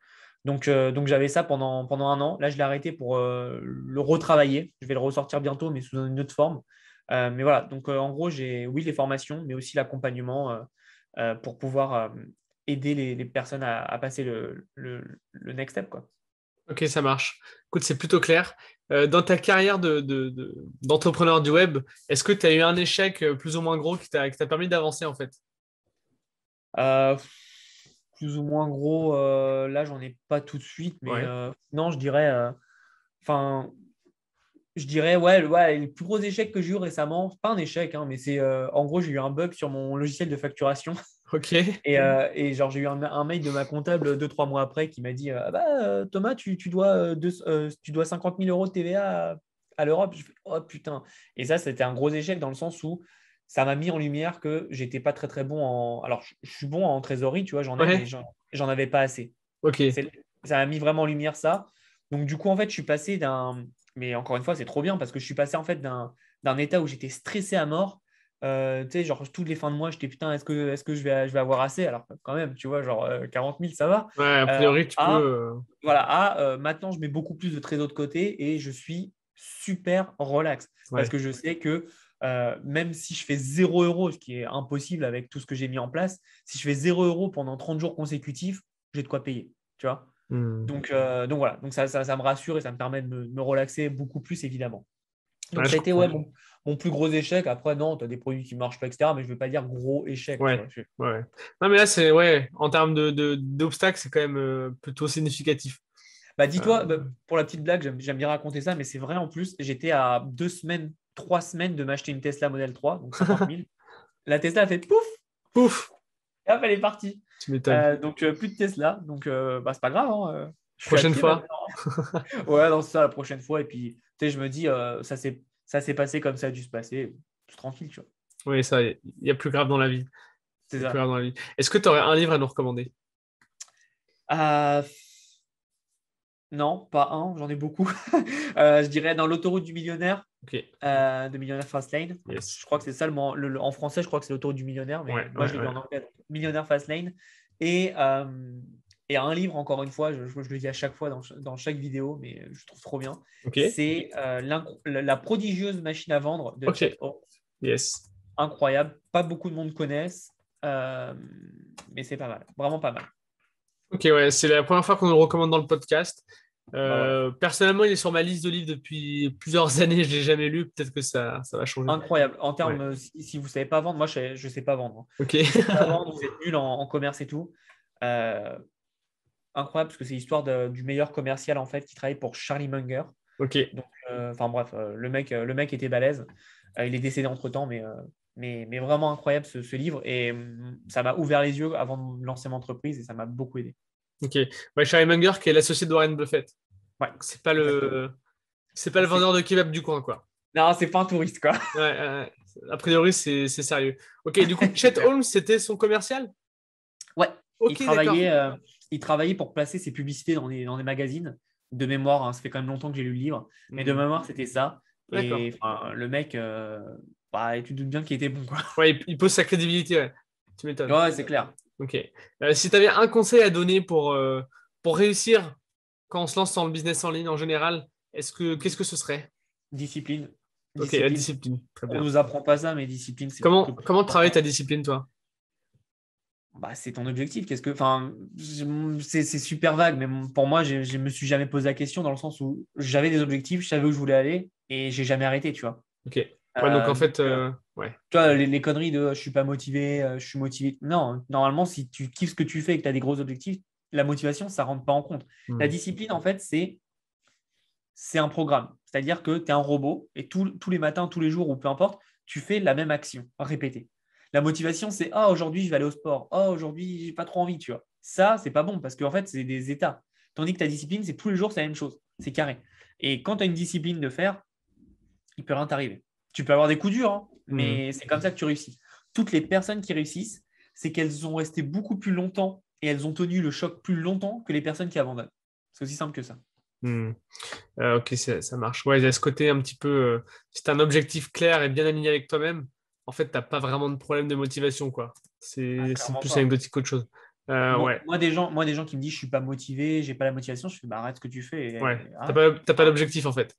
Donc j'avais ça pendant 1 an. Là, je l'ai arrêté pour le retravailler. Je vais le ressortir bientôt, mais sous une autre forme. Mais voilà, donc en gros, j'ai oui les formations, mais aussi l'accompagnement pour pouvoir aider les personnes à passer le next step, quoi. Ok, ça marche. Écoute, c'est plutôt clair. Dans ta carrière d'entrepreneur du web, est-ce que tu as eu un échec plus ou moins gros qui t'a permis d'avancer en fait? Euh, Plus ou moins gros, là, j'en ai pas tout de suite, mais Ouais. non, enfin, je dirais, ouais, ouais, le plus gros échec que j'ai eu récemment, c'est pas un échec, hein, mais c'est en gros, j'ai eu un bug sur mon logiciel de facturation. Ok. Et genre, j'ai eu un mail de ma comptable 2-3 mois après qui m'a dit Thomas, tu dois 50 000 euros de TVA à l'Europe. Je fais, oh putain. Et ça, c'était un gros échec dans le sens où ça m'a mis en lumière que j'étais pas très très bon en. Alors, je suis bon en trésorerie, tu vois, j'en ai, mais Ouais. j'en avais pas assez. Ok. C'est- Ça m'a mis vraiment en lumière ça. Donc, du coup, en fait, je suis passé d'un. Mais encore une fois, c'est trop bien parce que je suis passé en fait d'un état où j'étais stressé à mort. Tu sais, genre, toutes les fins de mois, j'étais putain, est-ce que je vais avoir assez? Alors, quand même, tu vois, genre 40 000, ça va. Ouais, a Euh, priori, tu peux. à, voilà, maintenant, je mets beaucoup plus de trésor de côté et je suis super relax parce Ouais. que je sais que même si je fais 0 euros, ce qui est impossible avec tout ce que j'ai mis en place, si je fais 0 euros pendant 30 jours consécutifs, j'ai de quoi payer, tu vois. Hmm. Donc voilà, donc ça me rassure et ça me permet de me relaxer beaucoup plus, évidemment. Donc Ouais, ça je a été ouais, comprends. mon plus gros échec. Après, non, tu as des produits qui ne marchent pas, etc. Mais je ne vais pas dire gros échec, tu Ouais. vois. Ouais. Non, mais là, c'est. Ouais. En termes d'obstacles, c'est quand même plutôt significatif. Bah, Euh, dis-toi, pour la petite blague, j'aime bien raconter ça, mais c'est vrai en plus, j'étais à 2 semaines, 3 semaines de m'acheter une Tesla Model 3, donc 50 000. La Tesla a fait pouf, Pouf! et hop, elle est partie. Tu m'étonnes. Donc plus de Tesla, donc bah, c'est pas grave, hein, je suis à Prochaine pied fois. maintenant. Ouais, non, c'est ça la prochaine fois. Et puis, tu sais, je me dis, ça s'est passé comme ça a dû se passer. C'est tranquille, tu vois. Oui, ça, il y a plus grave dans la vie. C'est Il y a plus ça. grave dans la vie. Est-ce que tu aurais un livre à nous recommander? Euh, non, pas un, j'en ai beaucoup. Je dirais dans l'autoroute du millionnaire, Ok. de Millionnaire Fastlane. Je Yes. crois que c'est ça en français, je crois que c'est l'autoroute du millionnaire, mais Ouais, moi ouais, je l'ai lu ouais. en anglais. Donc, Millionnaire Fastlane. Et, et un livre, encore une fois, je le dis à chaque fois dans chaque vidéo, mais je trouve trop bien. Ok. C'est La prodigieuse machine à vendre de Ok. Chet Holmes. Yes. Incroyable. Pas beaucoup de monde connaissent, euh, mais c'est pas mal. Vraiment pas mal. Ok, ouais, c'est la première fois qu'on nous le recommande dans le podcast. Bah voilà. Personnellement, il est sur ma liste de livres depuis plusieurs années. Je l'ai jamais lu. Peut-être que ça va changer. Incroyable. En termes, Ouais. si vous ne savez pas vendre, moi je sais pas vendre, hein. Ok. Si vous savez pas vendre, vous êtes nul en commerce et tout. Euh, Incroyable parce que c'est l'histoire du meilleur commercial en fait qui travaille pour Charlie Munger. Ok. Donc, enfin bref, le mec était balèze. Il est décédé entre-temps, mais vraiment incroyable ce livre. Et ça m'a ouvert les yeux avant de lancer mon entreprise et ça m'a beaucoup aidé. Ok. Ouais, Charlie Munger, qui est l'associé de Warren Buffett. Ouais, Donc, exactement. c'est pas le C'est... vendeur de kebab du coin, quoi. Non, c'est pas un touriste, quoi. Ouais, ouais, ouais. A priori, c'est sérieux. Ok, du coup, C'est Chet clair. Holmes, c'était son commercial? Ouais, il Ok, d'accord. travaillait, euh, il travaillait pour placer ses publicités dans des magazines. De mémoire, hein, ça fait quand même longtemps que j'ai lu le livre, mais de Hmm. mémoire, c'était ça. D'accord. Et enfin, le mec, bah, tu te doutes bien qu'il était bon, quoi. Ouais, il pose sa crédibilité, ouais. Tu m'étonnes. Ouais, c'est clair. Ok. Si tu avais un conseil à donner pour réussir quand on se lance dans le business en ligne en général, qu'est-ce que ce serait? Discipline. Ok, la Discipline. discipline. Très On bien. nous apprend pas ça, mais discipline, c'est le plus Comment travaille ta important. discipline, toi? Bah, c'est ton objectif. Enfin, c'est super vague, mais pour moi, je me suis jamais posé la question dans le sens où j'avais des objectifs, je savais où je voulais aller et j'ai jamais arrêté, tu vois. Ok. Ouais, donc en Donc, fait, ouais. tu vois, les conneries de je suis pas motivé, je suis motivé. Non, normalement, si tu kiffes ce que tu fais et que tu as des gros objectifs, la motivation, ça rentre pas en compte. La Hmm. discipline, en fait, c'est un programme. C'est-à-dire que tu es un robot et tous les matins, tous les jours, ou peu importe, tu fais la même action répétée. La motivation, c'est ah, aujourd'hui, je vais aller au sport. Ah, aujourd'hui, j'ai pas trop envie, tu vois. Ça, c'est pas bon parce qu'en fait, c'est des états. Tandis que ta discipline, c'est tous les jours, c'est la même chose. C'est carré. Et quand tu as une discipline de faire, il peut rien t'arriver. Tu peux avoir des coups durs, hein, Hmm. mais c'est comme ça que tu réussis. Toutes les personnes qui réussissent, c'est qu'elles ont resté beaucoup plus longtemps et elles ont tenu le choc plus longtemps que les personnes qui abandonnent. C'est aussi simple que ça. Hmm. Ok, ça marche. Ouais, il y a ce côté un petit peu. Si tu as un objectif clair et bien aligné avec toi-même, en fait, t'as pas vraiment de problème de motivation, quoi. Ah, C'est clairement plus pas. anecdotique qu'autre chose. Ouais, Moi, des gens qui me disent je suis pas motivé, j'ai pas la motivation, je fais bah, arrête ce que tu fais ouais. et arrête. T'as pas Enfin, d'objectif, en fait.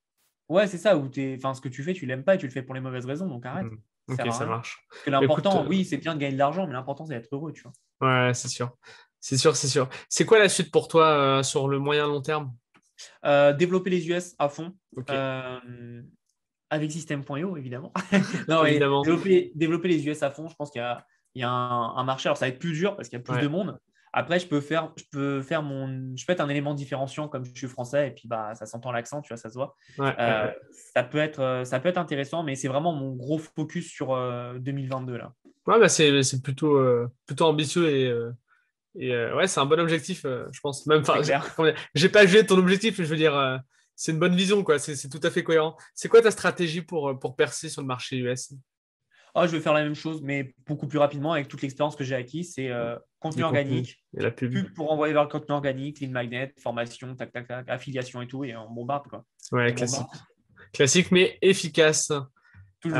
ouais, c'est ça, enfin, ce que tu fais, tu l'aimes pas et tu le fais pour les mauvaises raisons, donc arrête. Hmm. Ça Ok, sert à ça rien. marche. Parce que Bah, écoute, l'important, oui, c'est bien de gagner de l'argent, mais l'important, c'est d'être heureux, tu vois. ouais, c'est sûr. C'est sûr, c'est sûr. C'est quoi la suite pour toi sur le moyen long terme? Développer les US à fond. Ok, Avec System.io, évidemment. Non, mais évidemment. développer les US à fond, je pense qu'il y a un marché. Alors, ça va être plus dur parce qu'il y a plus de Ouais, monde. Après, je peux être un élément différenciant comme je suis français et puis bah, ça s'entend l'accent, tu vois, ça se voit. ouais, ouais, Euh, ouais. ça peut être intéressant, mais c'est vraiment mon gros focus sur 2022 là. Ouais, bah c'est plutôt ambitieux ouais, c'est un bon objectif, je pense. Même, C'est enfin, clair. comment dire, j'ai pas jugé ton objectif, mais je veux dire, c'est une bonne vision, quoi. C'est tout à fait cohérent. C'est quoi ta stratégie pour percer sur le marché US? Ah, je vais faire la même chose, mais beaucoup plus rapidement avec toute l'expérience que j'ai acquise. C'est Les contenu contenus organique, et la pub. pub pour envoyer vers le contenu organique, lead magnet, formation, tac, tac, tac, affiliation et tout, et on bombarde, quoi. Ouais, On classique. bombarde Classique, mais efficace. toujours.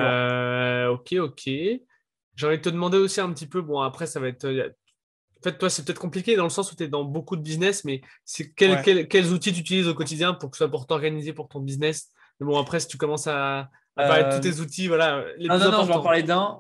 Ok, ok. J'ai envie de te demander aussi un petit peu, bon, après, ça va être. En fait, toi, c'est peut-être compliqué dans le sens où tu es dans beaucoup de business, mais c'est Ouais. quels outils tu utilises au quotidien pour que ce soit pour t'organiser pour ton business. Mais bon, après, si tu commences à parler de tous Euh, tes outils, voilà, les non, plus non, non, importants.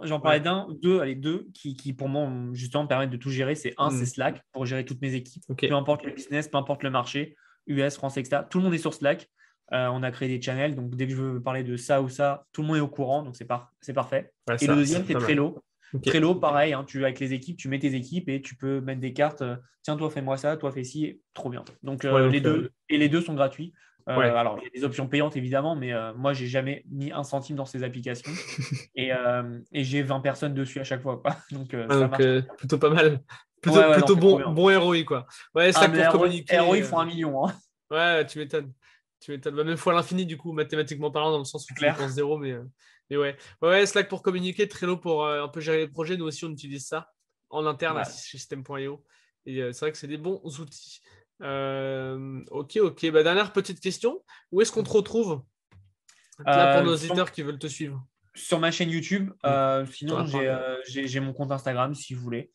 j'en parlais Ouais. d'un, deux, allez, deux, qui pour moi, justement, me permettent de tout gérer. C'est un, c'est Hmm. Slack pour gérer toutes mes équipes, Ok. peu importe le business, peu importe le marché, US, France, etc. Tout le monde est sur Slack. On a créé des channels, donc dès que je veux parler de ça ou ça, tout le monde est au courant, donc c'est parfait. Ouais, Et le ça, deuxième, c'est c'est pas mal. Trello. Ok. Trello, pareil, hein, avec les équipes, tu mets tes équipes et tu peux mettre des cartes. Tiens, toi, fais-moi ça, toi, fais ci, trop bien. Donc, Ouais, les donc, deux, et les deux sont gratuits. ouais. Alors, il y a des options payantes, évidemment, mais moi, j'ai jamais mis un centime dans ces applications. Et j'ai 20 personnes dessus à chaque fois, quoi. Donc, Ouais, ça donc, marche. plutôt pas mal. Ouais, ouais, non, Plutôt c'est trop bon, bien. bon ROI, quoi. Ouais, Ah, Slack mais pour ROI, communiquer. ils font 1 million, hein. Ouais, tu m'étonnes. Tu m'étonnes. Bah, même fois l'infini, du coup, mathématiquement parlant, dans le sens où C'est tu clair. dépenses zéro, mais ouais. Ouais, Slack pour communiquer, Trello pour un peu gérer les projets. Nous aussi, on utilise ça en interne Ouais. chez System.io. Et c'est vrai que c'est des bons outils. Ok, ok. Bah, dernière petite question. Où est-ce qu'on te retrouve? Là, pour nos Sur, auditeurs qui veulent te suivre. sur ma chaîne YouTube, Hmm. T'en sinon, as parlé, ouais. j'ai mon compte Instagram, si vous voulez,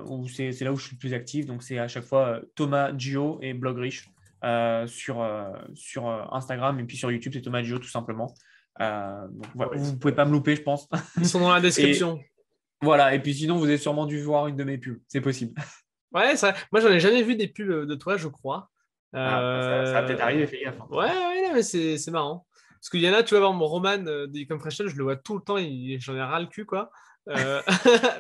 où c'est là où je suis le plus actif. Donc, c'est à chaque fois Thomas Gio et Blog Rich sur Instagram. Et puis sur YouTube, c'est Thomas Gio, tout simplement. Donc, voilà, Ouais, vous ne pouvez pas me louper, je pense. ils sont dans la Et description. voilà. Et puis sinon, vous avez sûrement dû voir une de mes pubs. C'est possible. Ouais, moi, j'en ai jamais vu des pubs de toi, je crois. Ah, bah, ça va peut-être arriver, fais gaffe, hein. Ouais, ouais, non, mais c'est marrant. Parce qu'il y en a, tu vas voir mon Roman de Compression, je le vois tout le temps, j'en ai ras le cul, quoi. Euh,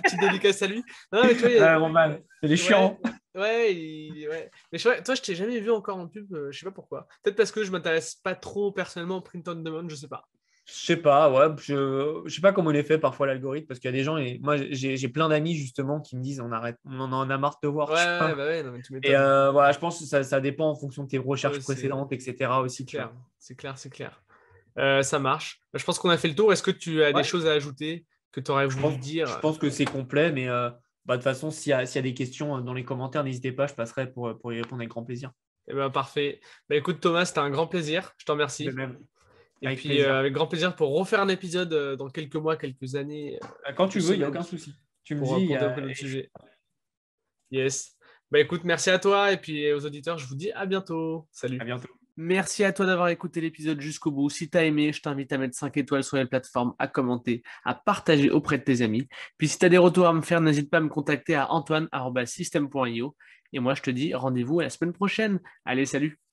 Petite dédicace à lui. Non, mais tu vois, Roman, il est ouais, chiant. ouais, ouais. Mais toi, je t'ai jamais vu encore en pub, je sais pas pourquoi. Peut-être parce que je m'intéresse pas trop personnellement au print on demand, je sais pas. Je sais pas, ouais, je sais pas comment il est fait parfois l'algorithme, parce qu'il y a des gens, et moi j'ai plein d'amis justement qui me disent on en a marre de te voir, Ouais, tu ouais, vois. bah ouais, non, mais tu Et m'étonnes. voilà, je pense que ça dépend en fonction de tes recherches précédentes, etc. C'est aussi, tu clair, vois. c'est clair, c'est clair. Ça marche. Bah, je pense qu'on a fait le tour. Est-ce que tu as des Ouais, choses à ajouter que tu aurais voulu je dire? pense que c'est complet, mais bah, de toute façon, s'il y a des questions dans les commentaires, n'hésitez pas, je passerai pour y répondre avec grand plaisir. Eh ben, parfait. Bah, écoute, Thomas, c'était un grand plaisir. Je te De remercie. même, Et avec puis, plaisir. avec grand plaisir pour refaire un épisode dans quelques mois, quelques années, Quand quelques tu veux, il n'y a semaines, aucun souci. Tu me pour, dis, pour développer notre sujet. Yes. Bah, écoute, merci à toi. Et puis, aux auditeurs, je vous dis à bientôt. à Salut. bientôt. Merci à toi d'avoir écouté l'épisode jusqu'au bout. Si tu as aimé, je t'invite à mettre 5 étoiles sur les plateformes, à commenter, à partager auprès de tes amis. Puis si tu as des retours à me faire, n'hésite pas à me contacter à antoine@system.io. Et moi, je te dis rendez-vous à la semaine prochaine. Allez, salut!